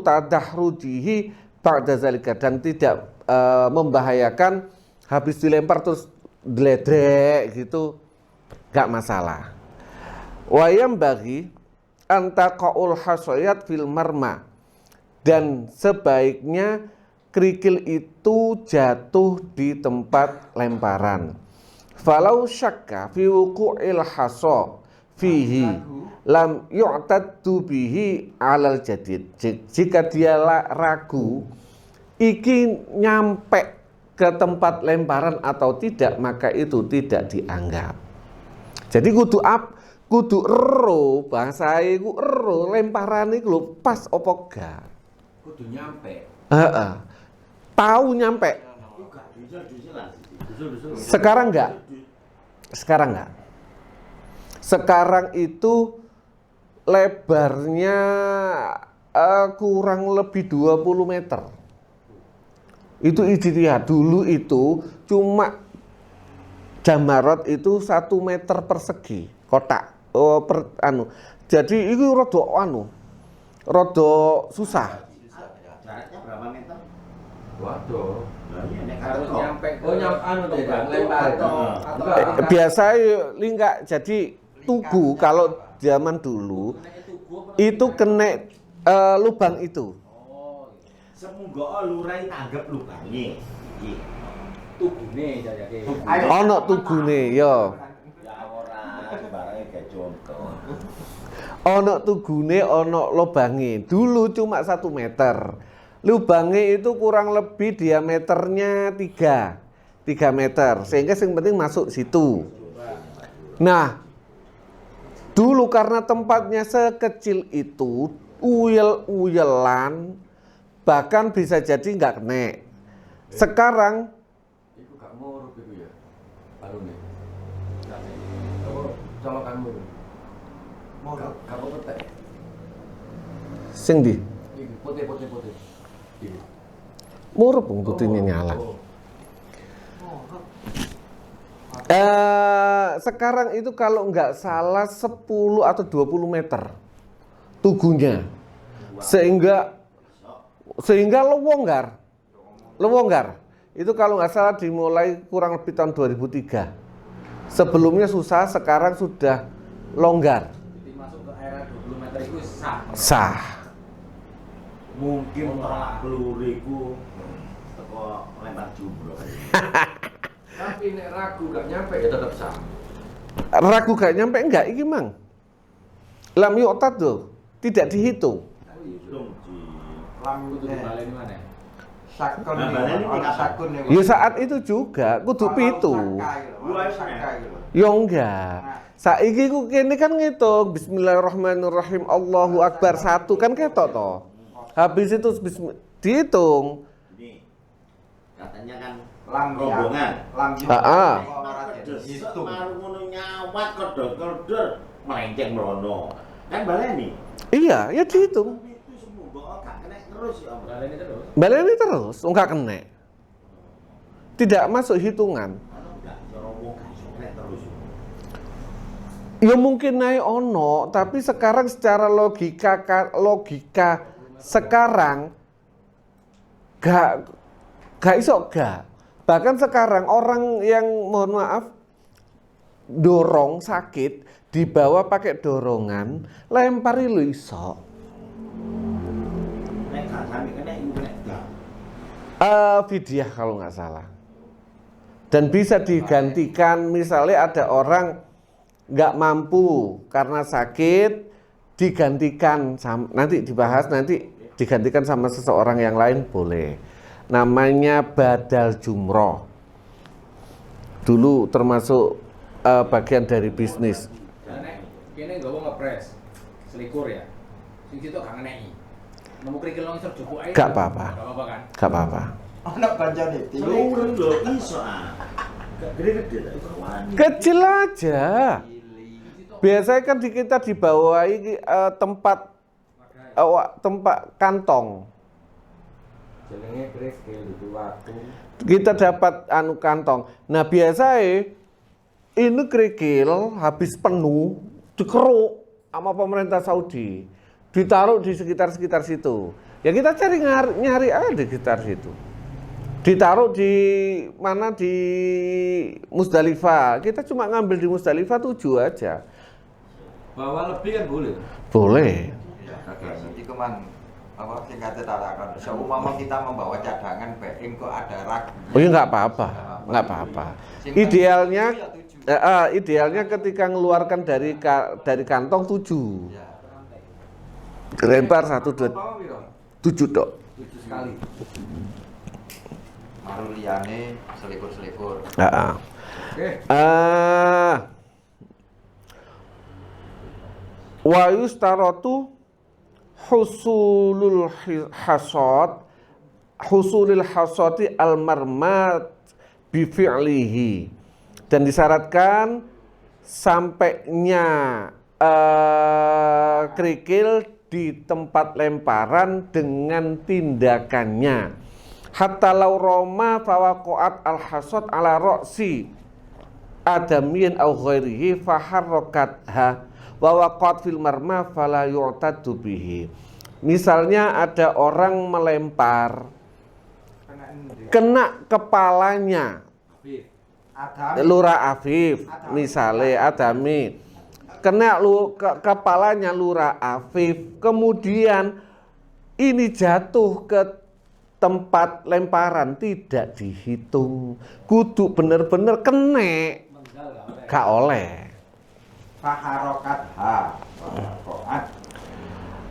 tadahrujihi ba'da zalika, dan tidak membahayakan habis dilempar terus dledrek gitu, gak masalah. Wayam bagi antaqaul hasayat fil marma, dan sebaiknya kerikil itu jatuh di tempat lemparan. Falau syakka fi wuqu'il hasa fihi lam yu'taddu bihi alal jadid. Jika dia ragu iki nyampe ke tempat lemparan atau tidak, maka itu tidak dianggap. Jadi kudu ero, bahasa iku ero lemparan iku lho pas opo gak. Kudu nyampe. Tahu nyampe. Sekarang enggak. Sekarang itu lebarnya kurang lebih 20 meter. Itu ijtihad. Dulu itu cuma jamarot itu 1 meter persegi kotak. Jadi itu rada susah. Jaraknya berapa meter? Waduh. Harus Nyampe. Lempar. Biasa linggak, jadi tugu kalau zaman dulu itu kena lubang itu. Semoga lurai tanggap lubangnya. Tugune jajake. Ono tugune yo. Ya ora, barangnya kayak contoh. Ono tugune, ono lubange. Dulu cuma 1 meter. Lubangnya itu kurang lebih diameternya 3 meter, sehingga yang penting masuk situ. Nah, dulu karena tempatnya sekecil itu, uyel-uyelan, bahkan bisa jadi nggak kena. Sekarang Iku gak ngurup iku ya. Alune. Apa colokanmu? Murup. Kamu petek. sing di Iki putih. Iki. murup putihnya nyala. Sekarang itu kalau nggak salah 10 atau 20 meter tugunya, sehingga lowonggar itu kalau nggak salah dimulai kurang lebih tahun 2003. Sebelumnya susah, sekarang sudah longgar. Jadi masuk ke era 20 meter itu Sah. Mungkin tolak peluriku teko lempar jumroh. Tapi nek ragu gak nyampe ya tetap sah. Ragu gak nyampe enggak iki mang. Lam yu'tad tuh. tidak dihitung. Hitung Ji. Lam Kudu dibaleni mana? sakon Nah, nih, baleni ono kapan? sakun nih. Ya saat itu juga kudu pitu. Ya enggak. Saiki ku kene kan ngitung bismillahirrahmanirrahim Allahu Akbar 1 kan ketok toh. Habis itu dihitung. Ini katanya kan Lam rombongan. Lam Heeh. Desuk maru ngono nyawat kodor-kodor melenceng merono. Kan baleni. Iya, ya dihitung. Itu semua gak kena terus ya. Baleni terus. Baleni terus, enggak kena. Tidak masuk hitungan. Enggak rombong gak iso kena terus. Ya mungkin naik ono, tapi sekarang secara logika sekarang gak iso gak. Bahkan sekarang orang yang mohon maaf dorong sakit dibawa pakai dorongan, lempari lu iso. Nek gak sami kena iku kena gak. Fidyah kalau nggak salah. Dan bisa digantikan misalnya ada orang nggak mampu karena sakit, digantikan nanti dibahas nanti digantikan sama seseorang yang lain boleh. Namanya badal jumroh. Dulu termasuk bagian dari bisnis. Nek kene nggawa ngepres. Selikur ya. Sing situ gak ngeneki. Nemu krikil longsor jupuk ae. Gak apa-apa. Gak apa-apa kan? Gak apa-apa. Ono kancane Telurun lho iso ah. Gak gede-gede ta iso wani. Kecil aja. Biasanya kan di kita dibawahi tempat kantong. Jenenge kerikil itu waktu. Kita dapat kantong. Nah biasanya ini kerikil habis penuh dikeruk sama pemerintah Saudi, ditaruh di sekitar situ. Ya kita cari nyari aja di sekitar situ. Ditaruh di mana di Musdalifah. Kita cuma ngambil di Musdalifah 7 aja. Bawa lebih kan boleh. Boleh. Jadi kemang apa sing kate tarakan. Seumpama kita membawa cadangan being kok ada ragu. Oh ya nggak apa-apa, nggak apa-apa. Idealnya ketika mengeluarkan dari kantong 7. Ya. Lempar 1, 2, 7 dok. 7 sekali. Maru liyane selikur-selikur. Oke. Wa yustaratu husulul hasati al-marmat bi fi'lihi, dan disyaratkan sampainya kerikil di tempat lemparan dengan tindakannya. Hatta law roma fawaqa'at al-hasad ala ra'si adamiyin aw ghairihi faharrakatha wa waqa'at fil marma fala yu'tadu bihi. Misalnya ada orang melempar kena kepalanya Lurah Afif, misalnya Adami kena kepalanya Lurah Afif, kemudian ini jatuh ke tempat lemparan, tidak dihitung, kudu bener-bener kena, gak oleh. Faharokat ha.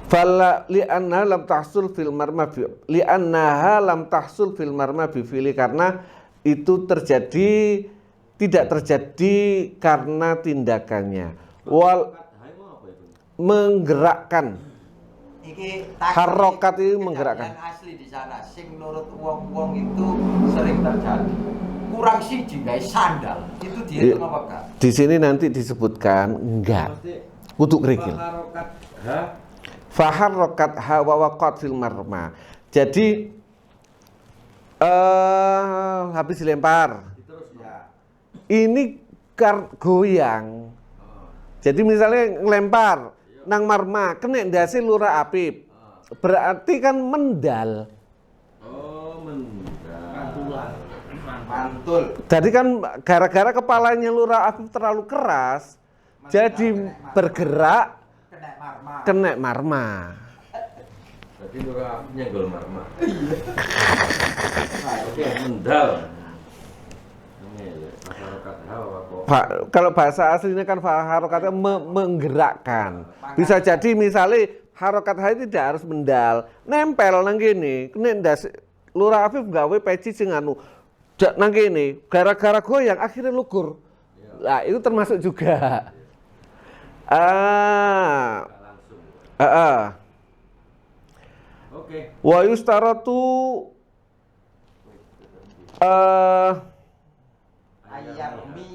Fala li'annaha lam tahsul fil marma bi fi'li, karena itu tidak terjadi karena tindakannya. Wal menggerakkan. Iki Harokat itu menggerakkan. Yang asli di sana sing nurut wong-wong itu sering terjadi. Kurang siji gawe sandal. Itu dihitung apa enggak? Di sini nanti disebutkan enggak. Kudu kerikil. Faharrokat ha wa waqat fil marma. Jadi habis dilempar. Ini goyang. Jadi misalnya ngelempar nang marma kena ndase Lurah Apip. Berarti kan mendal. Oh, mendal. Mantul. Jadi kan gara-gara kepalanya Lurah Apip terlalu keras, jadi bergerak kena marma. Jadi Lurah nyenggol marma. Oke, mendal. Kalau bahasa aslinya kan faharokatnya menggerakkan. Bisa jadi misalnya harokat hai tidak harus mendal, nempel nang kene, kene ndas Lurah Afif gawe peci sing anu nang kene, gara-gara goyang akhirnya lugur. Nah, itu termasuk juga. Langsung. Oke. Wa yustaratu Ayarmi.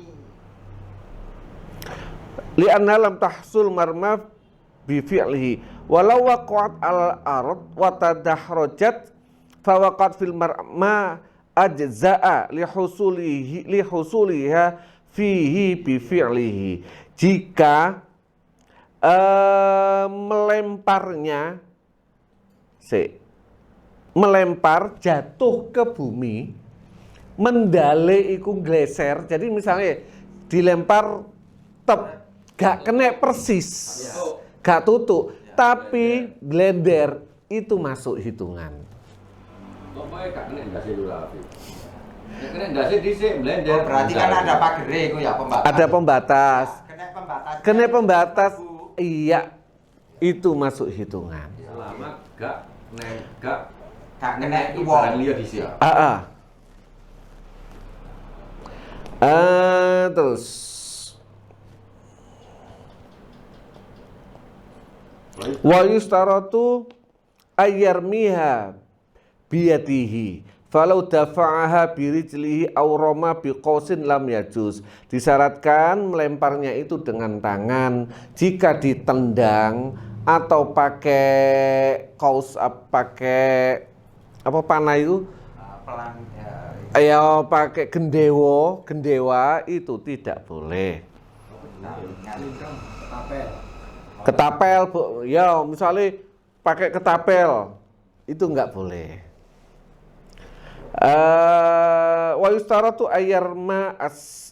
li'anna lam tahsul marma bi fi'lihi walau waqa'at al-ard wa tadahrajat fa waqa'at fil marma ajza'a li husuliha fihi bi fi'lihi. Jika melempar jatuh ke bumi, mendale iku gleser. Jadi misalnya dilempar gak kena persis, gak tutuk, tapi blender itu masuk hitungan. Pokoknya gak kena ndase Lurah Afif. Nek kena ndase dhisik blender. Oh, berarti kan ada pagere itu ya pembatas. Ada pembatas. Kena pembatas. Kena pembatas, iya, itu masuk hitungan. Selama gak kena barang liya dhisik. Terus wa yustaratu ayyarmiha biyadihi falau dafa'aha birijlihi aw rama biqausin lam yajuz. Disyaratkan melemparnya itu dengan tangan. Jika ditendang atau pakai kaus, pakai apa panah itu? Pelan Ya pakai gendewa itu tidak boleh. Ketapel, ya misalnya pakai ketapel itu nggak boleh. Wa yustaratu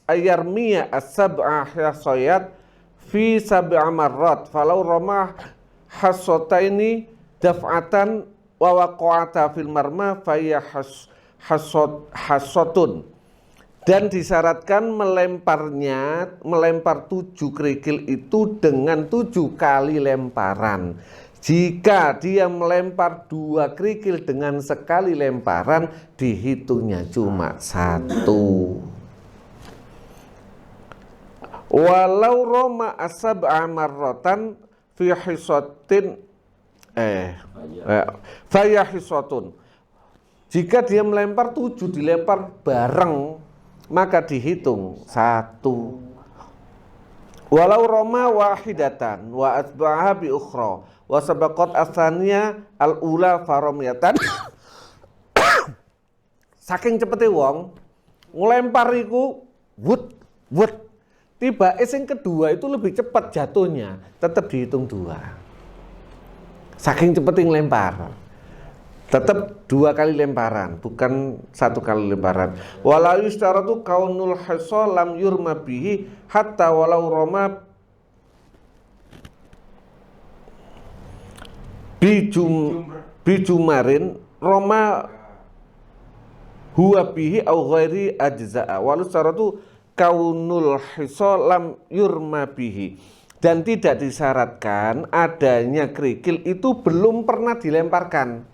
ayyarmiya as-sab'a hasayat fi sab'a marrat falau ramah hasataini daf'atan wa waqa'ata fil marma fayya hasotun. Dan disyaratkan melempar 7 kerikil itu dengan 7 kali lemparan. Jika dia melempar 2 kerikil dengan sekali lemparan, dihitungnya cuma 1. Walau roma asab'a marratan fi hisatin faya hisatun. Jika dia melempar 7 dilempar bareng, maka dihitung 1. Walau roma wahidatan wa atba'aha bi ukhra wa sabaqat asaniya al-ula faramiyatan. Saking cepete wong ngelempar iku wut. Tiba sing kedua itu lebih cepat jatuhnya, tetap dihitung 2. Saking cepete ngelempar. Tetap 2 kali lemparan, bukan 1 kali lemparan. Wala yustaratu kaunul hisa lam yurma bihi hatta walau roma bijumarin roma huwa bihi au ghairi ajza'a. Wala yustaratu kaunul hisa lam yurma bihi. Dan tidak disyaratkan adanya kerikil itu belum pernah dilemparkan.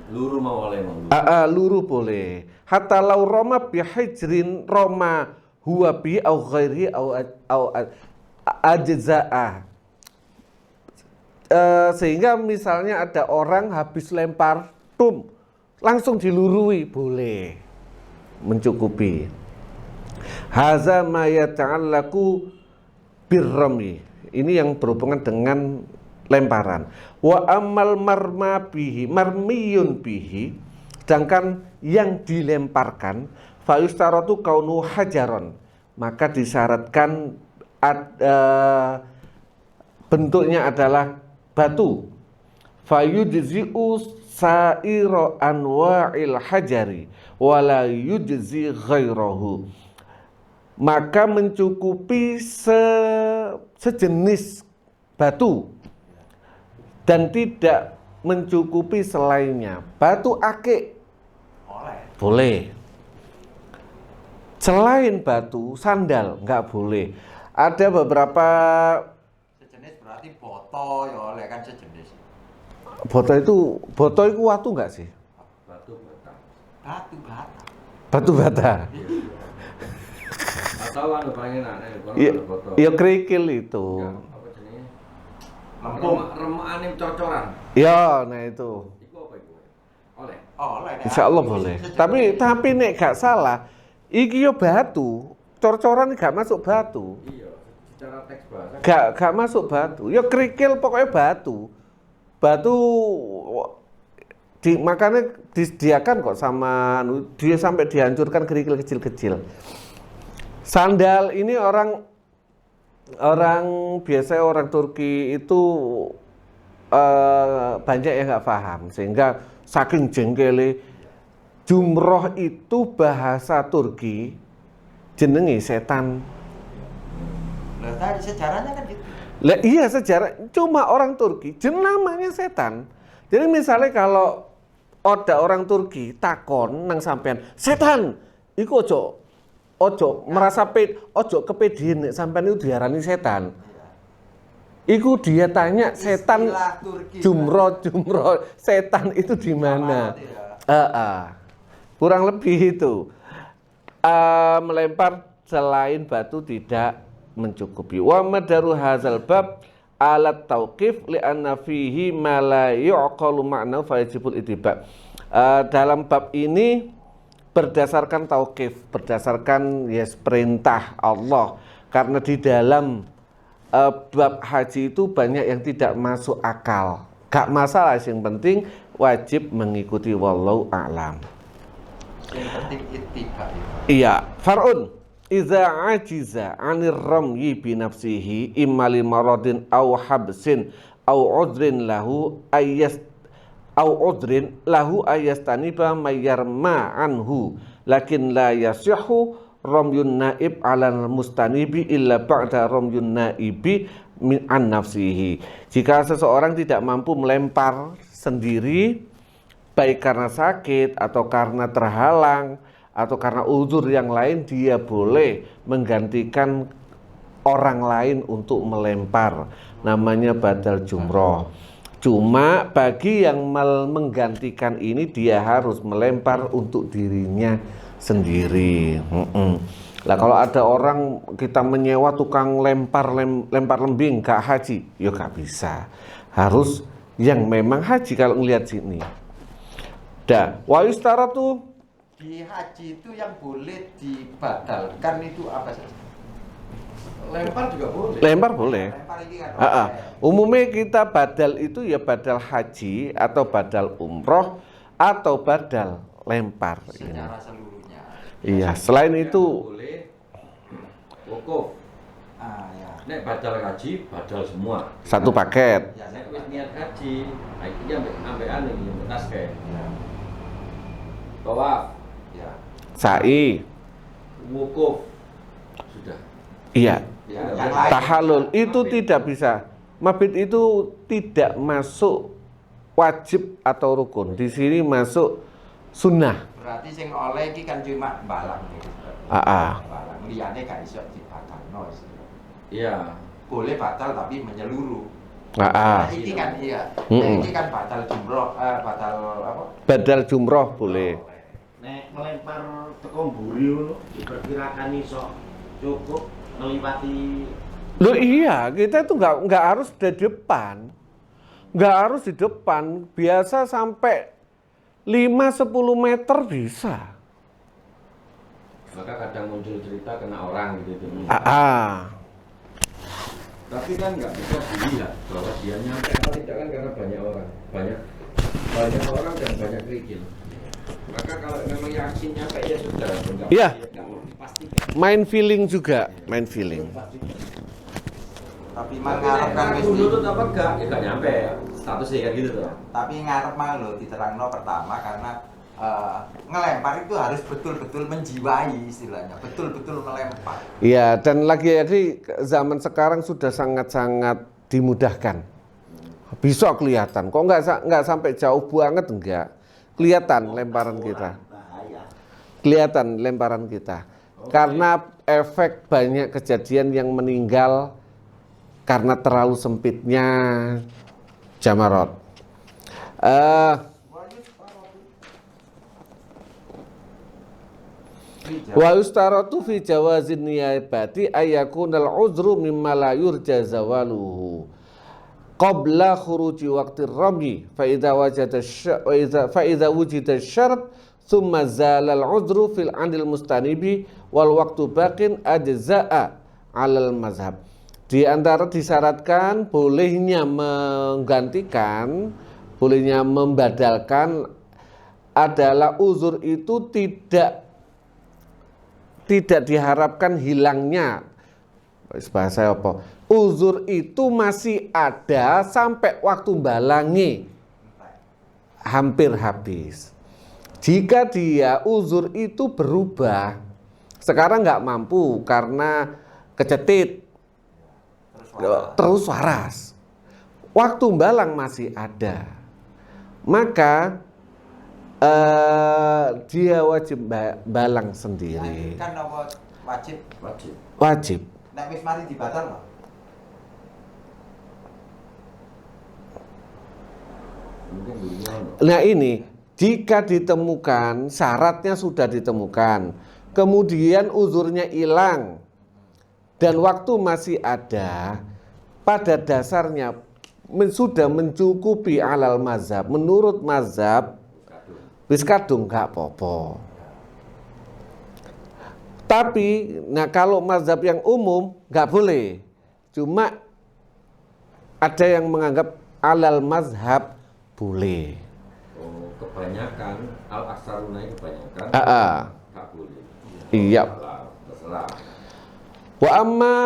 Luru mau oleh luru boleh. Hatta lau roma bihijrin roma huwa bi au ghairi au ajza'a. Sehingga misalnya ada orang habis lempar langsung dilurui, boleh, mencukupi. Haza ma yata'allaku birrami. Ini yang berhubungan dengan lemparan. Wa amal marmiyun bihi, sedangkan yang dilemparkan fa yustaratu kaunu hajaron, maka disyaratkan bentuknya adalah batu. Fa yujzi'u sa'ira anwa'il hajari wala yujzi ghairahu, maka mencukupi sejenis batu dan tidak mencukupi selainnya. Batu akik boleh. Selain batu sandal nggak boleh. Ada beberapa berarti boto ya oleh kan sejenis. Boto itu watu enggak sih? Batu bata. Batu bata. Batu bata. Atau anu paling enak nek Iya, kono foto. ya kerikil itu. Apa jenenge? Lempung. Remukane cor-coran. Ya, nah itu. Iku apa iku? Oleh. Oleh. Insya Allah boleh. Tapi nek gak salah, iki yo batu. Cor-coran gak masuk batu. Iya, secara teks bahasa. Gak masuk batu. Ya kerikil pokoknya batu. Batu makanya disediakan kok sama dia sampai dihancurkan kerikil kecil-kecil. Sandal ini orang biasanya orang Turki itu banyak yang nggak paham sehingga saking jengkele jumroh itu bahasa Turki jenenge setan. Lah tadi sejarahnya kan gitu. Lah iya sejarah cuma orang Turki namanya setan. Jadi misalnya kalau ada orang Turki takon nang sampean setan iku ojo merasa ojo kepedian sampean itu diarani setan. Iku dia tanya setan jumroh setan itu di mana? Kurang lebih itu. Melempar selain batu tidak mencukupi. Wa madaru hadzal bab alat tauqif li anna fihi ma la yu'qalu ma'na fa yajibul ittiba. Dalam bab ini berdasarkan tauqif, berdasarkan perintah Allah karena di dalam bab haji itu banyak yang tidak masuk akal. Gak masalah, yang penting wajib mengikuti wallahu a'lam. Yang penting ittiba. Iya, far'un iza ajiza 'anir ramyi bi nafsihi imma li maradin aw habsin aw udrin lahu ayastaniba mayyarma anhu lakin la yasihu ramyun naib 'alal mustanibi illa ba'da ramyun naibi min an nafsihi. Jika seseorang tidak mampu melempar sendiri baik karena sakit atau karena terhalang atau karena uzur yang lain, dia boleh menggantikan orang lain untuk melempar. Namanya badal jumroh. Cuma bagi yang menggantikan ini dia harus melempar untuk dirinya sendiri. Lah kalau ada orang kita menyewa tukang lempar lembing gak haji, ya gak bisa. Harus yang memang haji kalau ngelihat sini. Dah, wa yustaratu Di haji itu yang boleh dibatalkan itu apa saja? Lempar juga boleh. lempar boleh. Lempar ini kan. Umumnya kita badal itu ya badal haji atau badal umroh atau badal lempar. Secara seluruhnya. Iya, selain itu boleh wukuf. Ya. Nek badal haji, badal semua. satu paket. Ya, Nek wis niat haji, iki ambek anu iki taske. Tawaf, Ya. Sa'i. wukuf. Sudah. Iya. Ya, yang lain. Tahallul itu tidak bisa. Mabit itu tidak masuk wajib atau rukun. Di sini masuk sunnah. Berarti sing oleh iki kan cuma balang gitu. Balang liyane gak iso dibatalno. Iya. Boleh batal tapi menyeluruh. Ah, Nah, ini kan iya. Mm-mm. Ini kan batal jumroh, batal apa? badal jumroh boleh. Nek melempar teko mburi ngono diperkirakan iso cukup ngliwati. Loh iya, kita itu nggak harus di depan. Nggak harus di depan, biasa sampai 5-10 meter bisa. Maka kadang muncul cerita kena orang gitu. Tapi kan nggak bisa dilihat bahwa dia nyampe atau tidak kan karena banyak orang, banyak orang dan banyak kerikil. Maka kalau memang yakin nyampe ya sudah, nggak Iya. nggak mau dipastikan. Main feeling juga, main feeling. Tapi Tapi mengharapkan aku mesti. nurut apa enggak? Ya nggak nyampe. Statusnya kayak gitu tuh. Tapi ngarep mah lo diterangno pertama karena ngelempar itu harus betul-betul menjiwai istilahnya, betul-betul melempar. Iya, dan lagi zaman sekarang sudah sangat-sangat dimudahkan. Bisa kelihatan, kok nggak sampai jauh banget enggak. Kelihatan lemparan kita. Bahaya. Kelihatan lemparan kita. Karena efek banyak kejadian yang meninggal karena terlalu sempitnya jamarot. Wa yustaratu fi jawazin niyabati ayakunal uzru mimma la yurja zawaluhu qabla khuruji waqtir rami fa idza wujida syarat thumma zalal uzru fil anil mustanibi wal waqtu baqin ajza'a alal mazhab. Di antara disyaratkan bolehnya menggantikan, bolehnya membadalkan adalah uzur itu tidak diharapkan hilangnya. Bahasa apa? Uzur itu masih ada sampai waktu balangi hampir habis. Jika dia uzur itu berubah, sekarang nggak mampu karena kecetit, terus waras, waktu balang masih ada, maka dia wajib balang sendiri. Kan apa wajib? Wajib. Nek wis mari dibatal kok. Nah ini, jika ditemukan, syaratnya sudah ditemukan, kemudian uzurnya hilang, dan waktu masih ada, pada dasarnya sudah mencukupi alal mazhab. Menurut mazhab, wis kadung gak apa-apa. Tapi, nah kalau mazhab yang umum gak boleh. Cuma ada yang menganggap alal mazhab boleh. Oh, kebanyakan al-aksaruna kebanyakan gak boleh. Iya. Terserah. Wa amma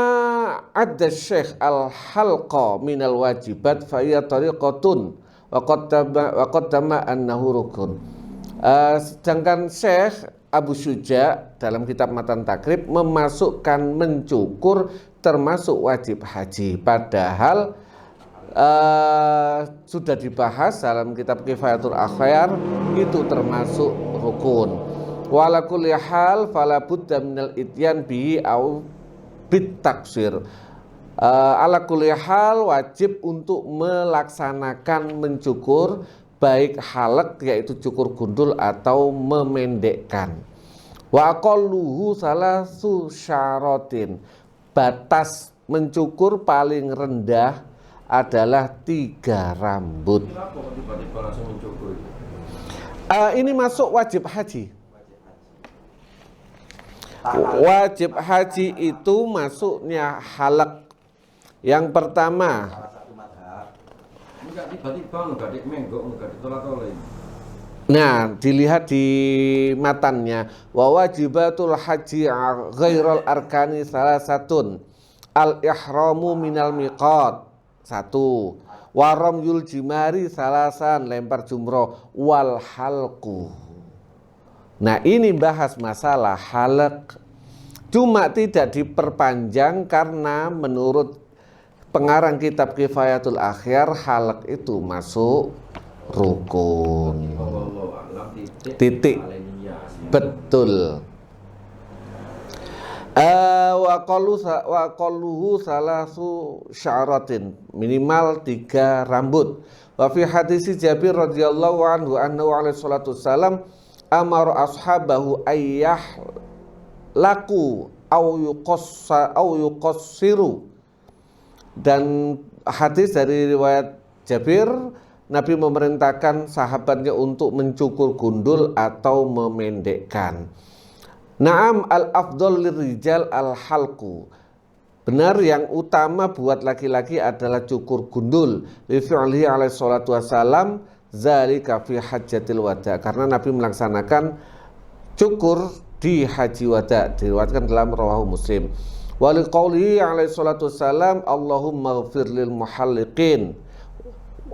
adda syekh al-halqa minal wajibat fa hiya tariqatun wa qaddama annahu rukun. Sedangkan Syekh Abu Syuja dalam kitab Matan Takrib memasukkan mencukur termasuk wajib haji, padahal sudah dibahas dalam kitab Kifayatul Akhyar itu termasuk rukun. Wala kulli hal fala budda minal ityan bihi au bit taksir. Ala kulli hal wajib untuk melaksanakan mencukur, baik halak yaitu cukur gundul atau memendekkan. Wa aqalluhu salasu syaratin. Batas mencukur paling rendah adalah 3 rambut. Kenapa kok tiba-tiba langsung mencukur? Ini masuk wajib haji. Wajib haji itu masuknya halak. Yang pertama, Salah satu mazhab. Enggak tiba-tiba enggak menggok, enggak ditolak-tolak. nah dilihat di matannya, wa wajibatul haji ghairal arkani salasatun, al ihramu minal miqat 1, waram yul jimari salasan, lempar jumroh, wal halqu. Nah ini bahas masalah halak, cuma tidak diperpanjang karena menurut pengarang kitab Kifayatul Akhyar halak itu masuk rukun. Titik. Betul. Wa qalluhu salasu sya'ratin, minimal 3 rambut. Wa fi hadis Jabir radhiyallahu anhu annahu alaihi salatu wassalam amara ashabahu ayyah laku au yuqassiru. Dan hadis dari riwayat Jabir, Nabi memerintahkan sahabatnya untuk mencukur gundul atau memendekkan. Naam al-afdal lirijal al-halqu. Benar, yang utama buat laki-laki adalah cukur gundul. Li fi'lihi alaihi salatu wassalam zalika fi hajjatil wada. Karena Nabi melaksanakan cukur di haji wada, diriwayatkan dalam rawahu Muslim. Wa liqaulihi alaihi salatu wassalam Allahumma ighfir lil muhalliqin.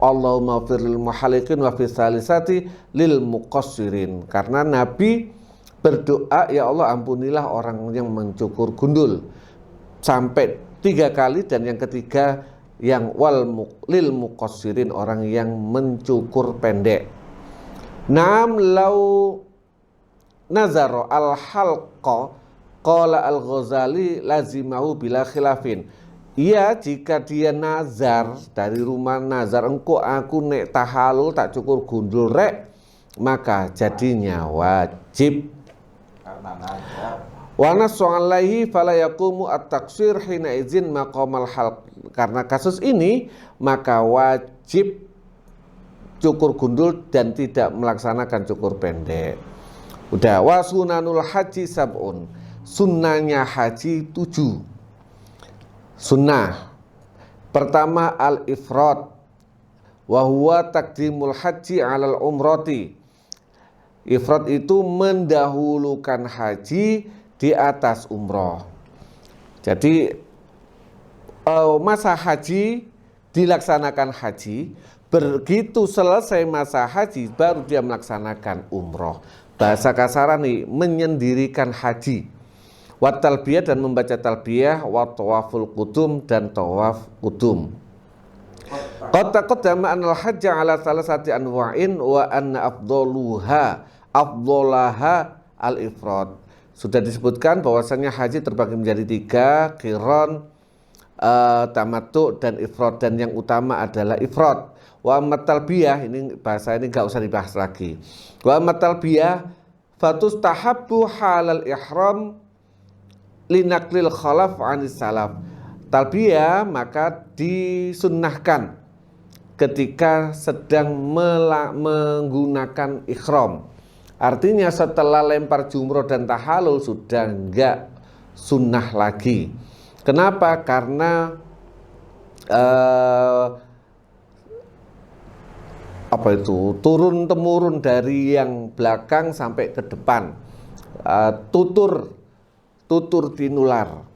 Allahumma ighfir lil muhalliqin wa fi salisati lil muqassirin. Karena Nabi berdoa, ya Allah ampunilah orang yang mencukur gundul sampai 3 kali, dan yang ketiga yang lil muqassirin, orang yang mencukur pendek. Naam lau nazaro al halqa qala al Ghazali lazimahu bila khilafin. Iya, jika dia nazar dari rumah nazar, engkau aku nek tahalul tak cukur gundul rek, maka jadinya wajib. Karena nazar. Wa nasu alaihi fala yaqumu at-taqsir hina izin maqamal halq. Karena kasus ini maka wajib cukur gundul dan tidak melaksanakan cukur pendek. Udah, wa sunanul haji sab'un. Sunnahnya haji 7. Sunnah pertama al-ifrad wa huwa taqdimul haji 'alal umrati. Ifrad itu mendahulukan haji di atas umroh. Jadi masa haji dilaksanakan haji, begitu selesai masa haji baru dia melaksanakan umroh. Bahasa kasaran nih, menyendirikan haji. Wa talbiyah dan membaca talbiyah, wa tawaful qudum dan tawaf qudum. Qad taqaddama anal hajja ala salasati anwa'in wa anna afdaluha al-ifrad. Sudah disebutkan bahwasanya haji terbagi menjadi 3, qiran, tamattu dan ifrad, dan yang utama adalah ifrad. Wa ammat talbiyah, ini bahasa ini enggak usah dibahas lagi. Wa ammat talbiyah fatustahabbu halal ihram linaklil khalaf anis salaf. Talbiyah maka disunnahkan ketika sedang menggunakan ihram. Artinya setelah lempar jumroh dan tahalul sudah enggak sunnah lagi. Kenapa? Karena turun temurun dari yang belakang sampai ke depan, tutur tinular.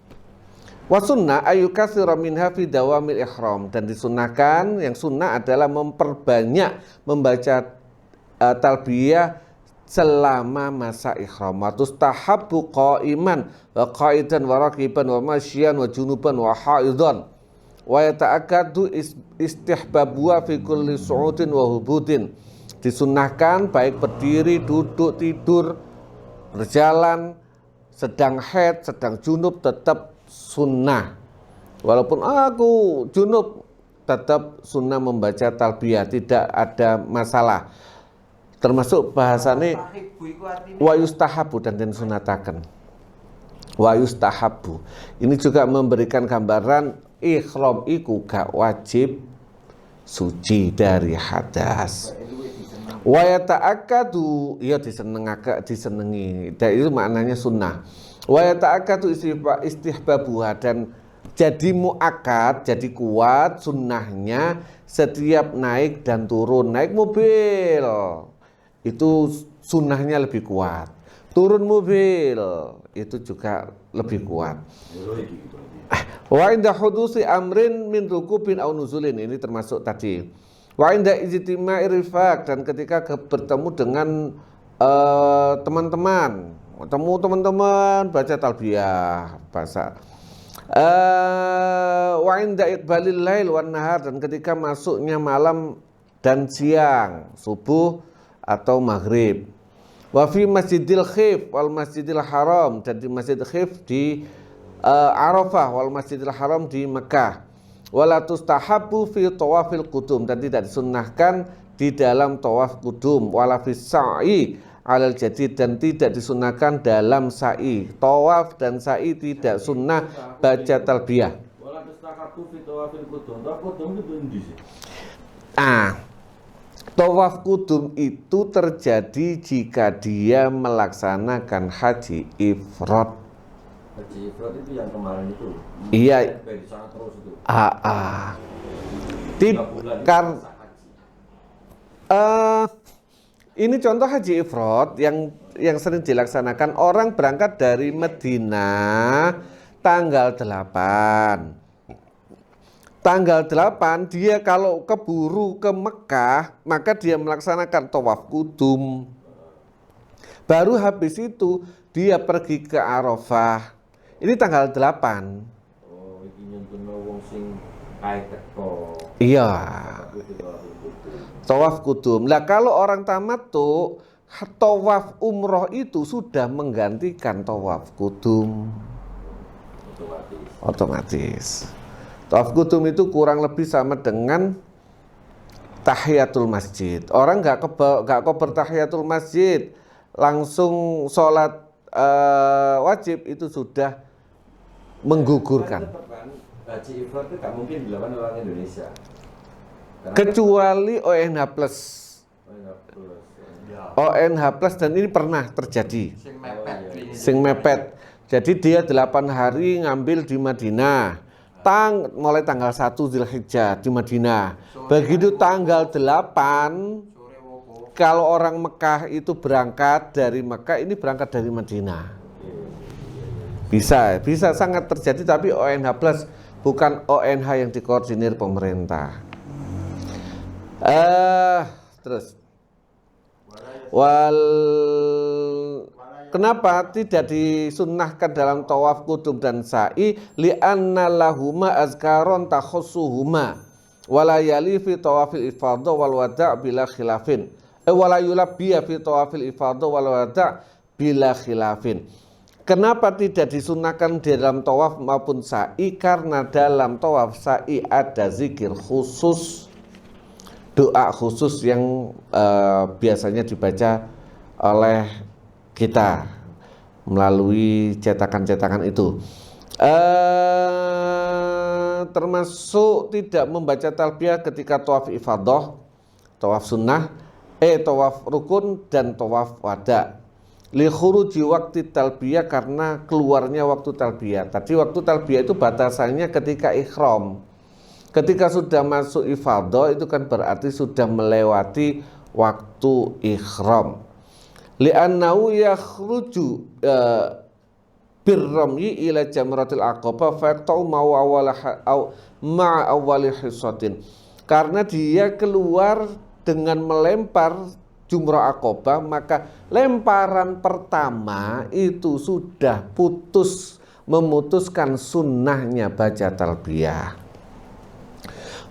Wa sunnah ayyukatsira minha fi dawamil ihram, dan disunnahkan, yang sunnah adalah memperbanyak membaca talbiyah selama masa ihram. Wa tustahabbu qa'iman wa qa'idan wa raqiban wa masyian wa junuban wa haidan. Wa yata'akkadu istihbabuha fi kulli su'udin wa hubudin. Disunnahkan baik berdiri, duduk, tidur, berjalan, sedang haid, sedang junub tetap sunnah. Walaupun aku junub tetap sunnah membaca talbiyah, tidak ada masalah. Termasuk bahasane wa yustahabu, dan sunataken. Wa yustahabu. Ini juga memberikan gambaran ihram iku gak wajib suci dari hadas. Wa yata'akkadu, ya disenengi. Dan itu maknanya sunnah. Wa yata'akkadu istihbabuha, dan jadi muakkad, jadi kuat sunnahnya setiap naik dan turun. Naik mobil itu sunnahnya lebih kuat. Turun mobil itu juga lebih kuat. Wa inda hudusi amrin min rukubin aw nuzulin, ini termasuk tadi. Wa inda ijtima'i rifaq, dan ketika bertemu dengan teman-teman, baca talbiyah, bahasa. Wa inda iqbalil lail wan nahar, dan ketika masuknya malam dan siang, subuh atau maghrib. Wa fi masjidil khif wal masjidil haram, dan di masjid khif di Arafah wal masjidil haram di Mekah. Wala tustahabbu fi tawafil qudum, dan tidak disunnahkan di dalam tawaf qudum. Wala fi sa'i alal jadid, dan tidak disunnahkan dalam sa'i. Tawaf dan sa'i tidak sunnah baca talbiyah. Wala tustahabbu fi tawafil qudum. Tawaf qudum itu endi sih? Tawaf qudum itu terjadi jika dia melaksanakan haji ifrad. Haji ifrad itu yang kemarin itu. Iya. Dari sana terus itu. Ini contoh haji ifrad yang sering dilaksanakan. Orang berangkat dari Madinah tanggal 8. Tanggal 8 dia kalau keburu ke Mekah, maka dia melaksanakan tawaf qudum. Baru habis itu dia pergi ke Arafah. Ini tanggal 8. Oh, iki nyentuhno wong sing kae teko. Iya. Tawaf qudum. Lah kalau orang tamattu, tawaf umroh itu sudah menggantikan tawaf qudum. Otomatis. Tawaf kudum itu kurang lebih sama dengan tahiyatul masjid. Orang nggak kober tahiyatul masjid, langsung sholat wajib itu sudah menggugurkan. Haji ifrad itu nggak mungkin dilakukan orang Indonesia. Kecuali ONH plus. Ya. ONH plus dan ini pernah terjadi. Sing mepet. Sing mepet. Jadi dia 8 hari ngambil di Madinah. Mulai tanggal 1 Zulhijjah di Madinah. Begitu tanggal 8, Sore wopo. kalau orang Mekah itu berangkat dari Mekah, ini berangkat dari Madinah. Bisa sangat terjadi, tapi ONH plus bukan ONH yang dikoordinir pemerintah. Terus kenapa tidak disunnahkan dalam tawaf kudum dan sa'i? Li'anna lahuma azkaron takhussuhuma wala yali fi tawafil ifadha wal wada' bila khilafin. Wala yulabbiya fi tawafil ifadha wal wada' bila khilafin. Kenapa tidak disunahkan di dalam tawaf maupun sa'i? Karena dalam tawaf sa'i ada zikir khusus, doa khusus yang biasanya dibaca oleh kita melalui cetakan-cetakan itu. Termasuk tidak membaca talbiyah ketika tawaf ifadah, tawaf sunnah, tawaf rukun dan tawaf wada. Li khuruji waktu talbiyah, karena keluarnya waktu talbiyah. Tadi waktu talbiyah itu batasannya ketika ihram. Ketika sudah masuk ifadah itu kan berarti sudah melewati waktu ihram. Li'annahu yakhruju birramyi ila jamratil aqabah faqta'u ma'a awwali hisatin. Karena dia keluar dengan melempar jumrah aqabah, maka lemparan pertama itu sudah memutuskan sunnahnya baca talbiyah.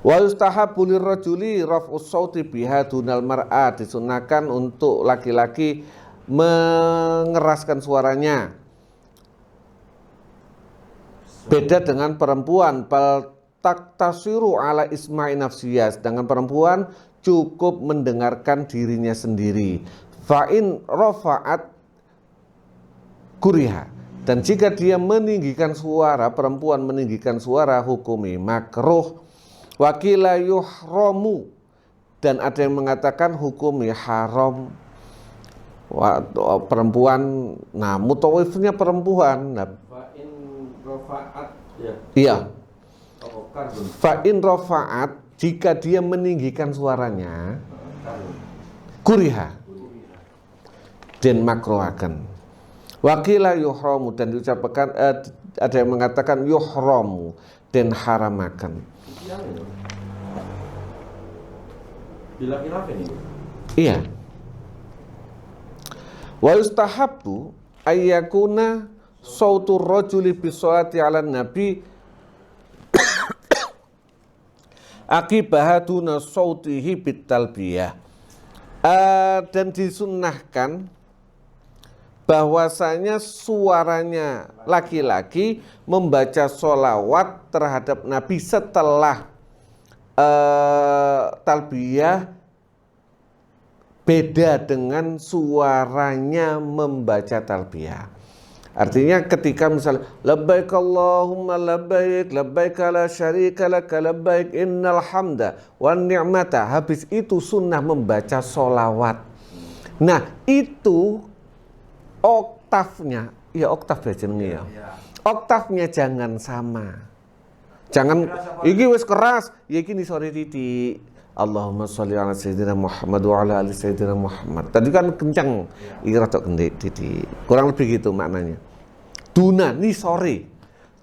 Wa yustahabbu lirrajuli raf'us sauti biha dunal mar'a, disunahkan untuk laki-laki mengeraskan suaranya. Beda dengan perempuan, bal taktasiru ala isma'i nafsiyah, dengan perempuan cukup mendengarkan dirinya sendiri. Fa'in rafa'at kuriha, dan jika dia meninggikan suara, perempuan meninggikan suara, hukumi makruh. Wakila yuhramu, dan ada yang mengatakan hukumi haram. Perempuan, nah mutawifnya perempuan. Fa'in rafa'at ya. Iya. Fa'in rafa'at, jika dia meninggikan suaranya, kuriha, dan makruhakan. Wakila yuhramu, dan diucapkan ada yang mengatakan yuhramu, dan haramakan. Bila khilafin ini. Iya. Wa yustahabbu ayyakuna sautur rajuli bi sholati 'alan nabi akibahaduna sautihi bit talbiyah. Dan disunnahkan bahwasanya suaranya laki-laki membaca sholawat terhadap Nabi setelah talbiyah beda dengan suaranya membaca talbiyah. Artinya ketika misalnya labbaik Allahumma labbaik labbaik la syarika lak labbaik innal hamda wan ni'mata, habis itu sunnah membaca sholawat. Nah itu oktavnya, ya oktav ya jenenge ya. Oktavnya jangan sama. Jangan iki wis keras, ya iki nisore titik. Allahumma sholli ala sayyidina Muhammad wa ala ali sayyidina Muhammad. Tadi kan kencang, iki rada gendek titik. Kurang lebih gitu maknanya. Duna nisore.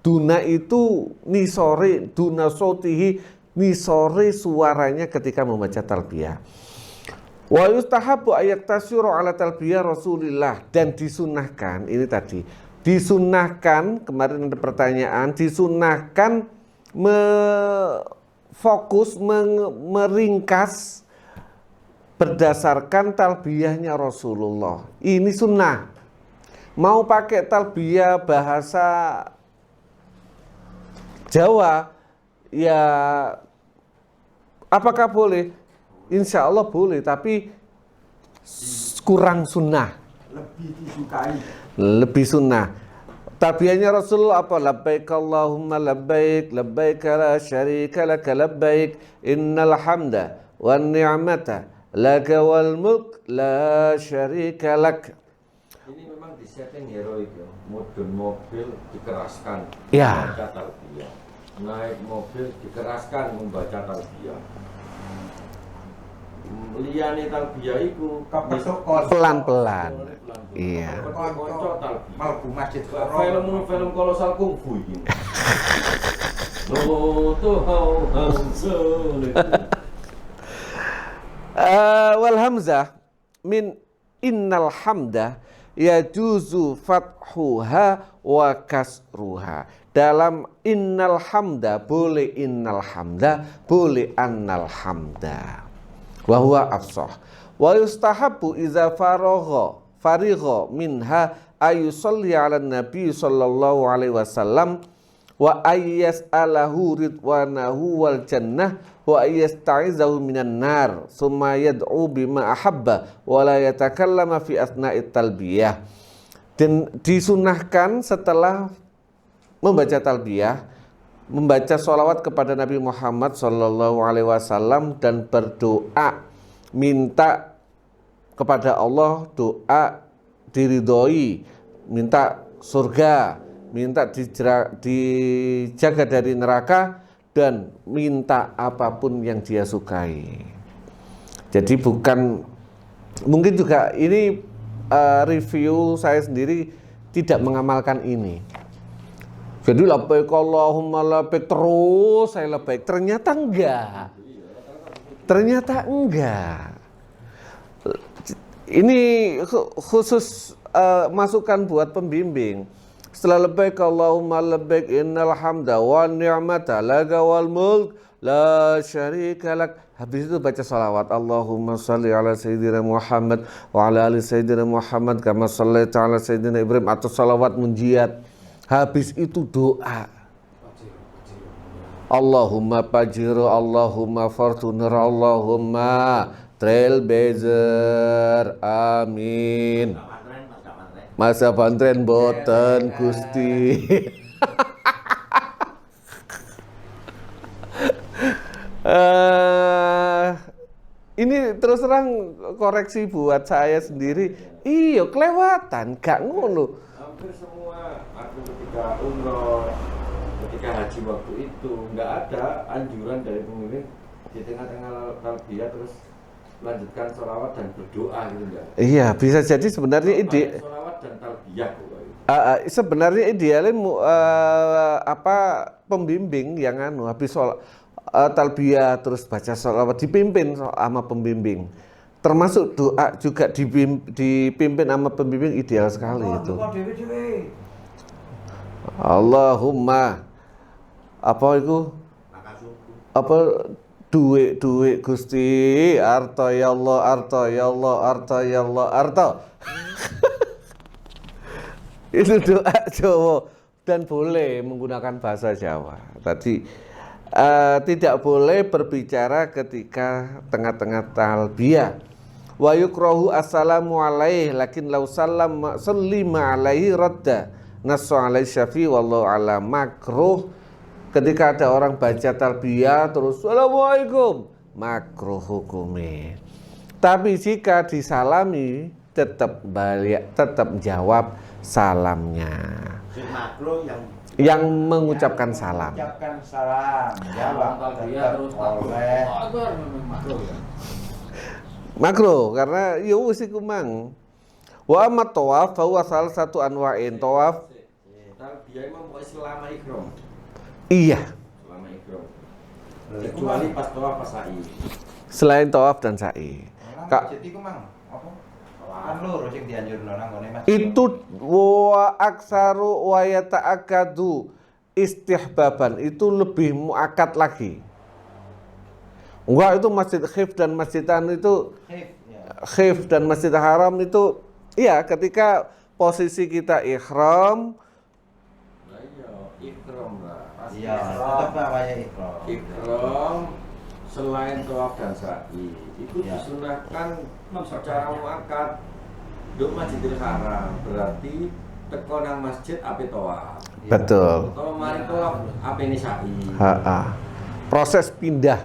Duna itu nisore, duna sautihi, nisore suaranya ketika membaca talbiyah. Wa yustahabbu ayat tasyuru ala talbiyah Rasulillah, dan disunahkan, ini tadi disunahkan, kemarin ada pertanyaan, disunahkan meringkas berdasarkan talbiyahnya Rasulullah. Ini sunnah. Mau pakai talbiyah bahasa Jawa ya apakah boleh? Insya Allah boleh, tapi kurang sunnah. Lebih disukai. Lebih sunnah. Talbiyahnya Rasulullah apa? Labbaik Allahumma labbaik, labbaik la syarika laka labbaik, innal hamda wan ni'mata laka wal mulk la syarika lak. Ini memang disetting heroik ya. Mudun mobil dikeraskan Ya. membaca talbiyah. Naik mobil dikeraskan membaca talbiyah. Liyane talbiyah iku Kepetuk kos. Pelan-pelan. Iya. Konco talbiyah. Mlebu masjid Film kolosal kungfu iki. Tuh Wal hamzah min innal hamda yajuzu fathuha wa kasruha. Dalam innal hamda boleh innal hamda, boleh annal hamda. Wa huwa afsah. Wa yustahabbu iza farigha minha ayusalli ala nabi sallallahu alaihi wasallam wa ayyas'alahu ridwanahu wal jannah wa ayyasta'izahu minan nar summa yad'u bima ahabba wa la yatakallama fi asna'it talbiyah. Dan disunahkan setelah membaca talbiyah membaca sholawat kepada Nabi Muhammad sallallahu alaihi wasallam dan berdoa minta kepada Allah, doa diridhoi, minta surga, minta dijaga dari neraka, dan minta apapun yang dia sukai. Jadi bukan, mungkin juga ini review saya sendiri tidak mengamalkan ini. Jadi labbaik Allahumma labbaik terus saya labbaik, ternyata enggak. Ternyata enggak. Ini khusus masukan buat pembimbing. Setelah labbaik Allahumma labbaik innal hamda wan ni'mata laka wal mulk la syarika lak. Habis itu baca salawat Allahumma shalli ala sayyidina Muhammad wa ala ali sayyidina Muhammad kama shallaita ala sayyidina Ibrahim, atau salawat munjiat. Habis itu doa Allahumma pajiru, Allahumma fortuner, Allahumma trailblazer, amin. Masa pantren boten Gusti. Ini terus terang koreksi buat saya sendiri. Iya kelewatan, gak ngono. Hampir semua aku ketika umroh, ketika haji waktu itu nggak ada anjuran dari pemimpin di tengah-tengah talbiyah terus lanjutkan sholawat dan berdoa gitu enggak? Iya, bisa jadi sebenarnya ide. Sholawat dan talbiyah Sebenarnya idealnya pembimbing yang habis talbiyah terus baca sholawat dipimpin sama pembimbing. Termasuk doa juga dipimpin sama pembimbing, ideal sekali itu. Allahumma apa itu? Apa duit Gusti, arta ya Allah, arta ya Allah, arta ya Allah, arta. Itu doa Jawa dan boleh menggunakan bahasa Jawa. Tadi tidak boleh berbicara ketika tengah-tengah talbiyah. Wa yukrahu assalamu alaihi lakin law sallima alaihi radda nasu alaihi syafi wallahu ala. Makruh ketika ada orang baca talbiyah terus assalamualaikum, makruh hukumnya. Tapi jika disalami tetap balik, tetap jawab salamnya. Makruh yang mengucapkan salam. Mengucapkan salam. Jawab talbiyah terus oleh makruh ya. Makruh karena ya wis iku mang. Wa amma tawaf fa huwa salah satu anwa'in tawaf. Talbiyah memang selama ihram. Iya. Selama ihram. Kecuali pas tawaf pas sa'i. Selain tawaf dan sa'i. Kak, jadi ku mang apa? Kan loro sing dianjurno nang ngene Mas. Itu wa aksaru wa yata'akkadu istihbaban, itu lebih muakkad lagi. Enggak, itu Masjid Khif dan Masjid Anu itu Khif dan Masjid Haram itu iya ketika posisi kita ihram ikram lah. Iya, tetap namanya ikram. Ikram selain tawaf dan sa'i itu Ya. disunahkan secara muakkad nduk Masjidil Haram, berarti teko nang masjid ape tawaf. Betul. Utawa mari tawaf ape ni sa'i. Proses pindah.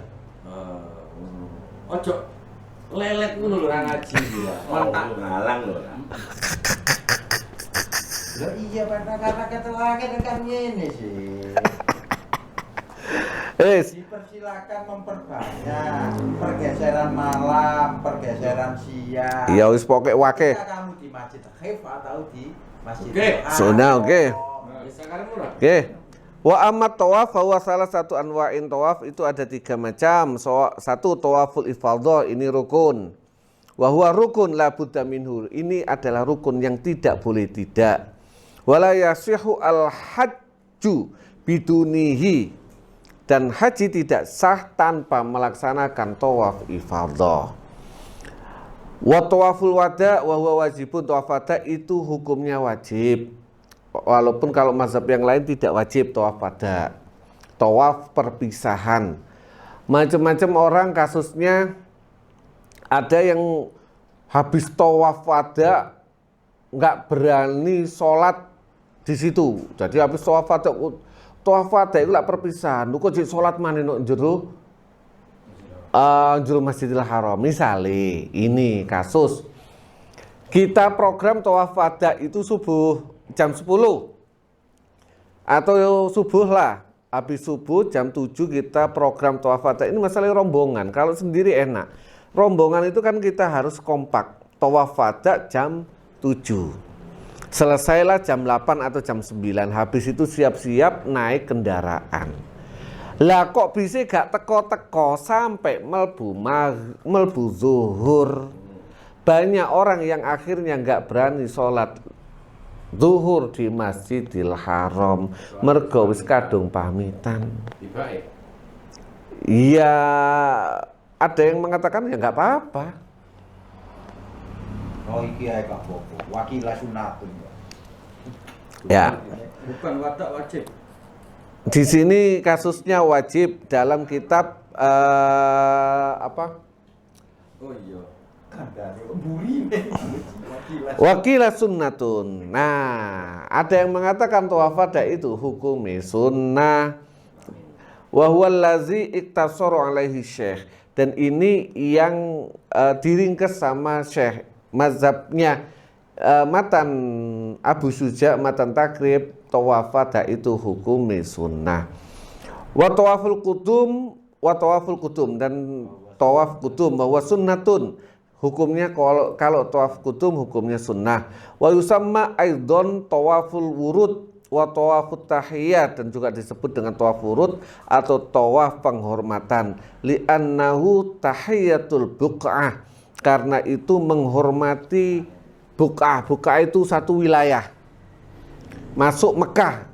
Ojo lelet ngono lho ora ngaji ya. Mantap ngalang lho. Lah iya karena keterangan kan ini sih. Dipersilakan memperbanyak pergeseran malam, pergeseran siang. Ya wis pokoke wake. Ketika kamu di Masjid Khif atau di Masjid Oke. Sunnah, oke. Wis sakaremu ora? Oke. Wa amat tawaf bahwa salah satu anwa'in tawaf itu ada 3 macam. Satu tawaful ifadhah, ini rukun. Wa huwa rukun la budda minhu. Ini adalah rukun yang tidak boleh tidak. Wala yasihu al hajju bidunihi. Dan haji tidak sah tanpa melaksanakan tawaf ifadhah. Wa tawaful wada wa huwa wajibun, tawaf wada itu hukumnya wajib. Walaupun kalau mazhab yang lain tidak wajib tawaf wada. Tawaf perpisahan. Macam-macam orang kasusnya, ada yang habis tawaf wada nggak berani sholat di situ. Jadi habis tawaf wada itu lah perpisahan. Kok jadi sholat mana no jero Masjidil Haram. Misalnya ini kasus kita program tawaf wada itu subuh jam 10 atau subuh lah. Habis subuh jam 7 kita program tawaf wada. Ini masalah rombongan. Kalau sendiri enak. Rombongan itu kan kita harus kompak. Tawaf wada jam 7. Selesailah jam 8 atau jam 9. Habis itu siap-siap naik kendaraan. Lah kok bisa gak teko-teko sampai melbu zuhur. Banyak orang yang akhirnya gak berani sholat zuhur di Masjidil Haram. Mergo wis kadung pamitan. Tibae. Iya, ada yang mengatakan ya nggak apa-apa. Oh iki ae Pak Bobo, wakilah sunatun. Ya, Bukan wada wajib. di sini kasusnya wajib dalam kitab apa? Oh iya. Kandare mburi wakilah. Wakilah sunnatun. Nah, ada yang mengatakan tawaf wada itu hukumi sunnah. Wa huwal ladzi iktasara alaihi syekh. Dan ini yang diringkes sama syekh. Mazhabnya matan Abu Syuja, matan takrib, tawaf wada itu hukumi sunnah. Wa tawaful qudum dan tawaf qudum bahwa sunnatun. Hukumnya kalau tawaf qudum hukumnya sunnah. Wa yusamma aidan tawaful wurud wa tawafut tahiyat, dan juga disebut dengan tawaf wurud atau tawaf penghormatan. Li'annahu tahiyatul buq'ah, karena itu menghormati buq'ah. Buq'ah itu satu wilayah. Masuk Mekah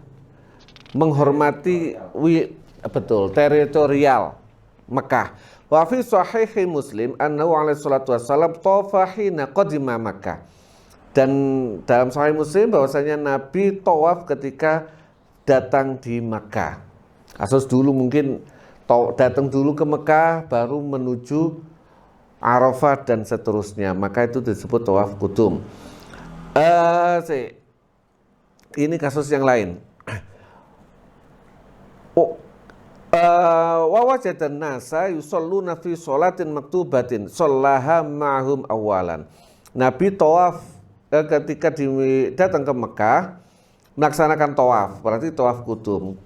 menghormati betul teritorial Mekah. Wa fi sahihi Muslim annahu alaihi salatu wassalam tawafa hina qadima Makkah. Dan dalam Sahih Muslim bahwasanya Nabi tawaf ketika datang di Makkah. Kasus dulu mungkin datang dulu ke Mekah baru menuju Arafah dan seterusnya. Maka itu disebut tawaf qudum. Ini kasus yang lain. Wa wajadan nasa yusalluna fi sholatin maktubatin shallaha ma'hum awalan. Nabi tawaf ketika datang ke Mekah melaksanakan tawaf, berarti tawaf qudum.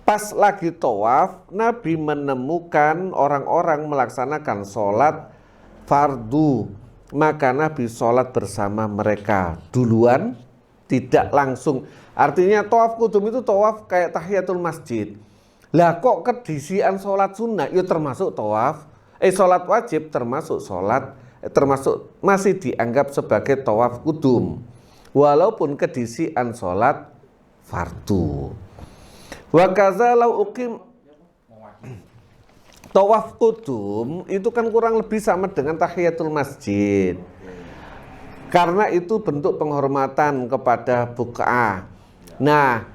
Pas lagi tawaf, Nabi menemukan orang-orang melaksanakan sholat fardu, maka Nabi sholat bersama mereka duluan, tidak langsung. Artinya tawaf qudum itu tawaf kayak tahiyatul masjid. Lah kok kedisian sholat sunnah, ya termasuk tawaf, sholat wajib termasuk sholat, termasuk masih dianggap sebagai tawaf qudum, walaupun kedisian sholat fardu. Wa kaza lau uqim tawaf qudum itu kan kurang lebih sama dengan tahiyatul masjid, karena itu bentuk penghormatan kepada buq'ah. Nah,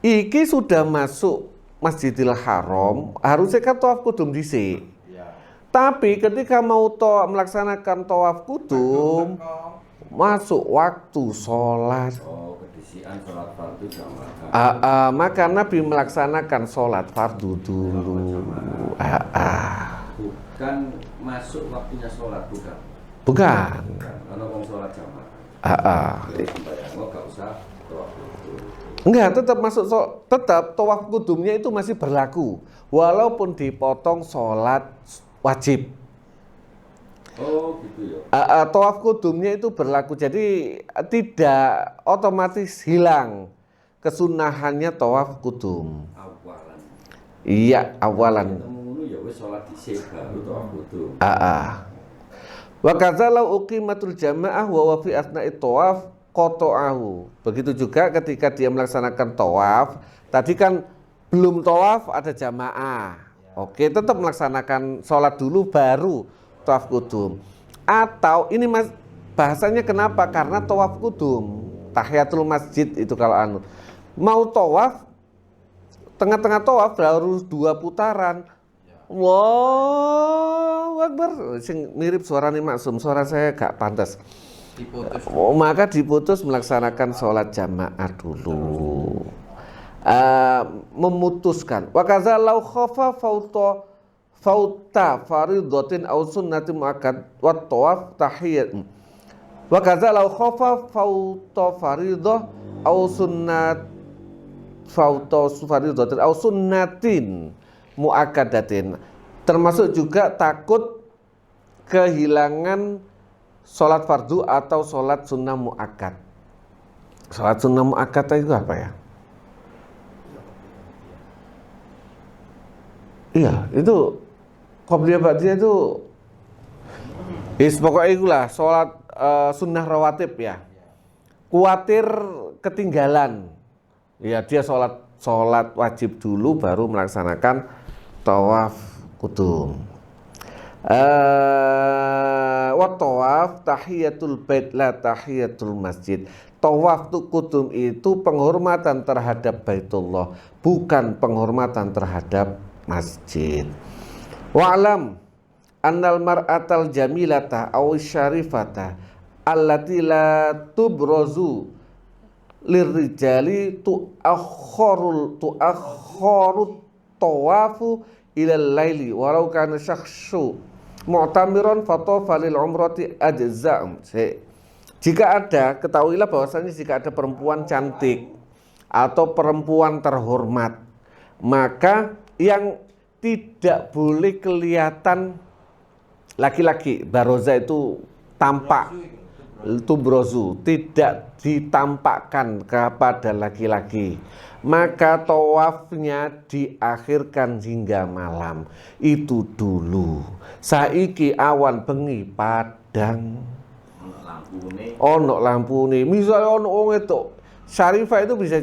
iki sudah masuk Masjidil Haram, harusnya kan tawaf kudum dhisik. Ya. Tapi ketika mau melaksanakan tawaf kudum, masuk waktu sholat. Oh, kedisian sholat fardu jamaah. Maka Nabi melaksanakan sholat fardu dulu. Bukan masuk waktunya sholat, bukan. Bukan. Kalau mau sholat jamaah. Bayang, gak usah tawaf kudum. Enggak, tetap tawaf kudumnya itu masih berlaku, walaupun dipotong sholat wajib. Oh gitu ya. Tawaf kudumnya itu berlaku, jadi tidak otomatis hilang kesunahannya tawaf kudum. Awalan. Iya, awalan. Temu ya wis sholat dhisik baru tawaf kudum. Wa kadzalau uqimatul jamaah wa fi asna'i tawaf qata'ahu. Begitu juga ketika dia melaksanakan tawaf, tadi kan belum tawaf ada jamaah. Oke, tetap melaksanakan sholat dulu baru tawaf kudum. Atau ini bahasanya kenapa? Karena tawaf kudum, tahiyatul masjid itu kalau mau tawaf, tengah-tengah tawaf harus 2 putaran. Allahu Akbar, sing mirip suaranya Maksum, suara saya gak pantas. Diputus. Maka diputus melaksanakan sholat jamaah dulu. Memutuskan. Wa kadza law khafa fauta faridatin aw sunnatin muakkad wa tawaf tahiyat. Wa kadza law khafa fauta faridah aw faridatin aw sunnatin muakkadatin. Termasuk juga takut kehilangan sholat fardu atau sholat sunnah muakkad. Sholat sunnah muakkad itu apa ya? Iya, itu qobliyah ba'diyah itu pokoknya itulah sholat sunnah rawatib ya. Kuatir ketinggalan. Ya dia sholat wajib dulu baru melaksanakan tawaf kudum. Wa tawaf tahiyatul bait la tahiyatul masjid. Tawaf kudum itu penghormatan terhadap Baitullah, bukan penghormatan terhadap masjid. Wa'lam annal mar'atal jamilata aw syarifata allati la tubrazu lirrijali tu'akhkharut tawafu ilal laili walau kana syakhsu mu'tamiran fatafa lil umrati ajza'um. Jika ada, ketahuilah bahwasanya jika ada perempuan cantik atau perempuan terhormat, maka yang tidak boleh kelihatan laki-laki, baroza itu tampak, tubrozu tidak ditampakkan kepada laki-laki, maka tawafnya diakhirkan hingga malam. Itu dulu. Saiki awan bengi padang, ono lampune. Misalnya ono wong itu Syarifah itu bisa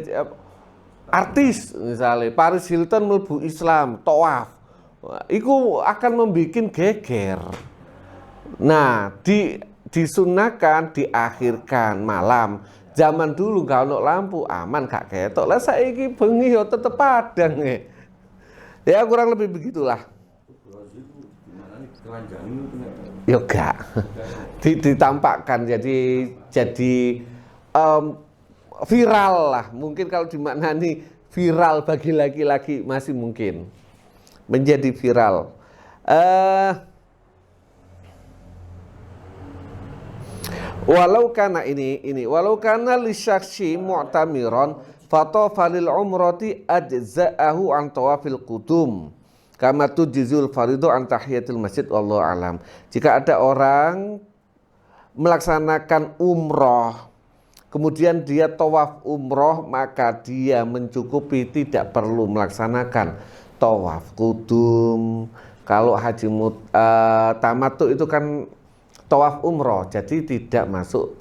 artis, misalnya Paris Hilton mlebu Islam tawaf, itu akan membuat geger. Nah, disunahkan diakhirkan malam. Zaman dulu gak ono lampu, aman gak ketok. Lah saiki bengi yo tetep padang ya kurang lebih begitulah. Yo gak ditampakkan jadi viral lah, mungkin kalau dimaknani viral bagi laki-laki masih mungkin menjadi viral. Walau kana walau kana lisyaksi mu'tamiran fatafa lil umrati ajza'ahu an tawafil qudum kama tujizul faridu an tahiyatil masjid wallahu alam. Jika ada orang melaksanakan umroh kemudian dia tawaf umroh, maka dia mencukupi, tidak perlu melaksanakan tawaf kudum. Kalau haji tamattu itu kan tawaf umroh, jadi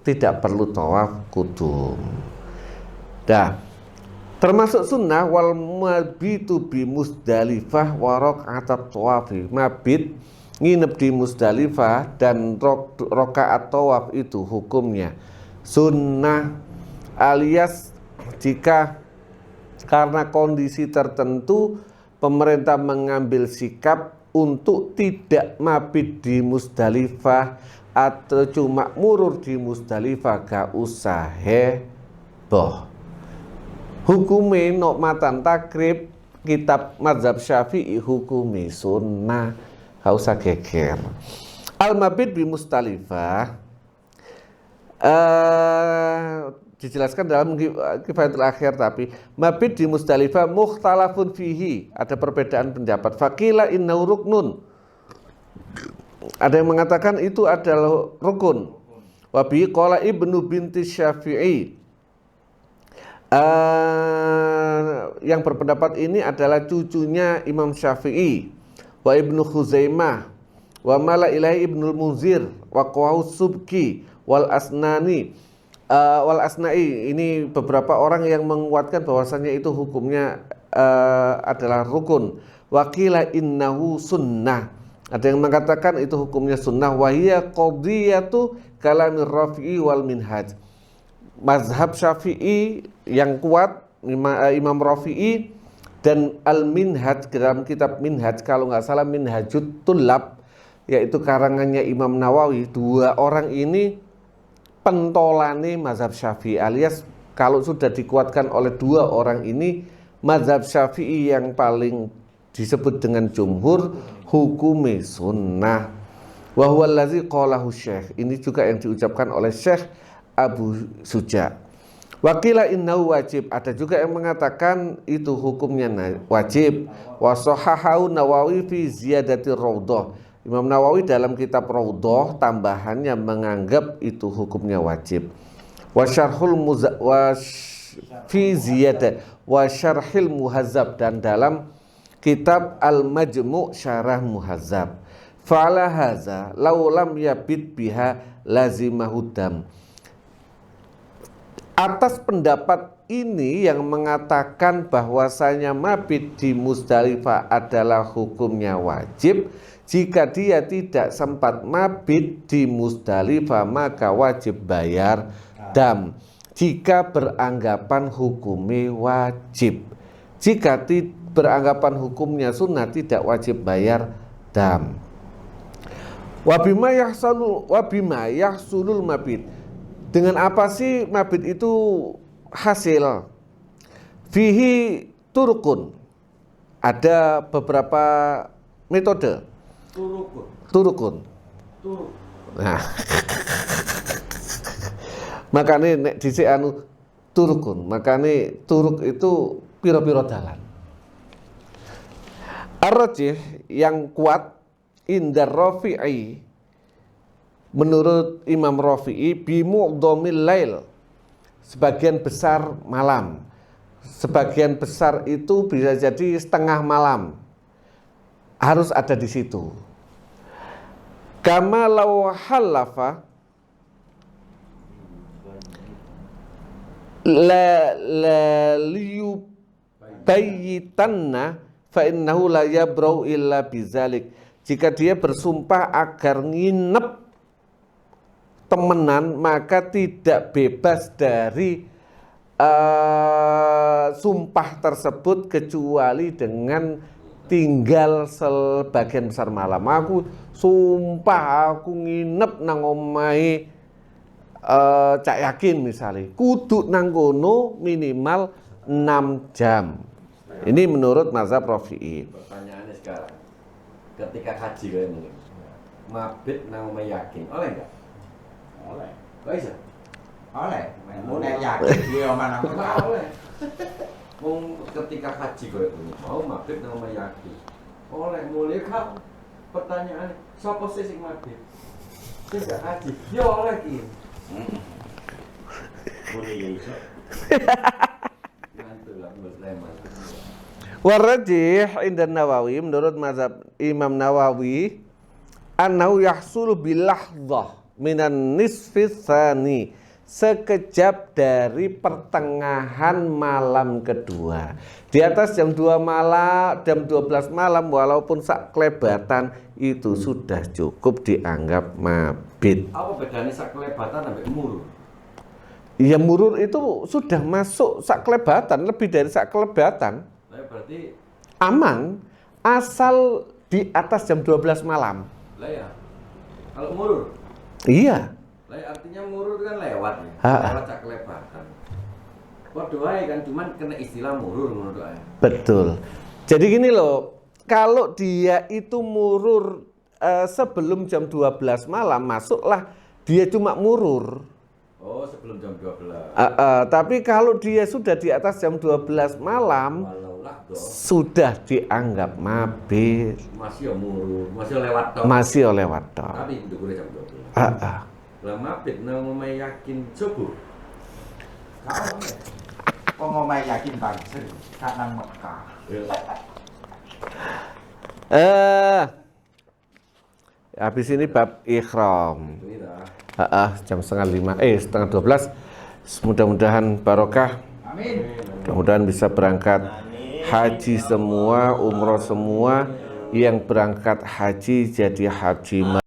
tidak perlu tawaf kudum. Dah, termasuk sunnah wal mabitu bi Musdalifah wa raq'atat tawafi. Mabit nginep di Musdalifah dan rakaat tawaf itu hukumnya sunnah, alias jika karena kondisi tertentu pemerintah mengambil sikap untuk tidak mabit di Musdalifah atau cuma murur di Musdalifah, gak usah heboh. Hukumi nokmatan takrib kitab mazhab Syafi'i hukumi sunnah, gak usah geger. Al-mabit di Musdalifah dijelaskan dalam Kifayatul Akhir, tapi mabit di Musdalifah mukhtalafun fihi, ada perbedaan pendapat. Faqila innahu ruknun, ada yang mengatakan itu adalah rukun. Wa bi qala Ibnu binti Syafi'i, yang berpendapat ini adalah cucunya Imam Syafi'i. Wa Ibnu Khuzaimah wa mala ilahi Ibnul Munzir wa Qawaus Subki wal Asnani wal Asna'i, ini beberapa orang yang menguatkan bahwasannya itu hukumnya adalah rukun. Wakila innahu sunnah, ada yang mengatakan itu hukumnya sunnah. Wahiyya qadiyatu kalamir Rafi'i wal Minhaj, mazhab Syafi'i yang kuat Imam Rafi'i dan Al-Minhaj, dalam kitab Minhaj kalau nggak salah Minhajut Tullab, yaitu karangannya Imam Nawawi. Dua orang ini pentolane mazhab Syafi'i, alias kalau sudah dikuatkan oleh dua orang ini, mazhab Syafi'i yang paling disebut dengan jumhur hukumi sunnah. Wa huwa allazi qalahu Syekh, ini juga yang diucapkan oleh Syekh Abu Suja. Wakila innahu wajib, ada juga yang mengatakan itu hukumnya wajib. Wa sahahahu Nawawi fi ziyadati Raudhah, Imam Nawawi dalam kitab Raudhah tambahannya menganggap itu hukumnya wajib. Wa syarhul fi ziyadah wa syarhil muhazzab, dan dalam kitab Al-Majmu' Syarah Muhazzab. Fa'ala haza law lam yabit biha lazimahu dam. Atas pendapat ini yang mengatakan bahwasanya mabit di Musdalifah adalah hukumnya wajib, jika dia tidak sempat mabit di Musdalifah maka wajib bayar dam. Jika beranggapan hukumnya wajib, jika beranggapan hukumnya sunnah tidak wajib bayar dam. Wabima yahsulul mabit, dengan apa sih mabit itu hasil? Fihi turukun, ada beberapa metode. Turukun. Nah, makanya nek dhisik anu turukun, makanya turuk itu piro-piro dalan. Ar-rajih yang kuat indar Rafi'i, menurut Imam Rafi'i, bi mu'dhamil lail, sebagian besar malam. Sebagian besar itu bisa jadi setengah malam, harus ada di situ. Kama law halafa la liyubayyitanna fa innahu la yabrau illa bizalik. Jika dia bersumpah agar nginep temenan, maka tidak bebas dari sumpah tersebut kecuali dengan tinggal sebagian besar malam. Aku sumpah aku nginep nang omahe Cak Yakin misalnya, kudu nang kono minimal 6 jam. Ini menurut mazhab Rafi'i. Pertanyaannya sekarang, ketika haji kayak mungkin mabit nang omahe Yakin, oleh enggak? Oleh. Kok iso? Oleh, nek yakin dia omah nang Oleh. Wong ketika haji kayak gini, mau mabit nang omahe Yakin. Oleh, mulai kan pertanyaannya, sapa sih sing mabit? Sing gak haji. Ya oleh ki. Boleh ya iso. Mantulah Musliman. Warajih inda Nawawi, menurut mazhab Imam Nawawi, annahu yahsul bilahdhah minan nisfi tsani, sekejap dari pertengahan malam kedua. Di atas jam 2 malam, jam 12 malam, walaupun sak kelebatan itu sudah cukup dianggap mabit. Apa bedanya sak kelebatan sampai murur? Ya murur itu sudah masuk saklebatan, lebih dari saklebatan. Lah berarti Aman asal di atas jam 12 malam. lah ya. Kalau murur, Iya. lah ya artinya murur kan lewat ya. Ha. Lewat saklebatan. Padha wae kan cuman kena istilah murur menurut saya. Betul. Jadi gini loh, kalau dia itu murur sebelum jam 12 malam, masuklah dia cuma murur. Oh, sebelum jam 12. Tapi kalau dia sudah di atas jam 12 malam, Walaulah doh. sudah dianggap mabit, Masih ya murur, masih lewat toh. masih lewat toh. Tapi ndukure jam 12. Lah mabit nang omahe yakin coba. Kau Kok ngomong yakin banget kak nang Mekah. Habis ini bab ihram. ini dah. Jam setengah 12. Mudah-mudahan barokah. Amin. Mudah-mudahan bisa berangkat haji semua, umroh semua. Yang berangkat haji jadi haji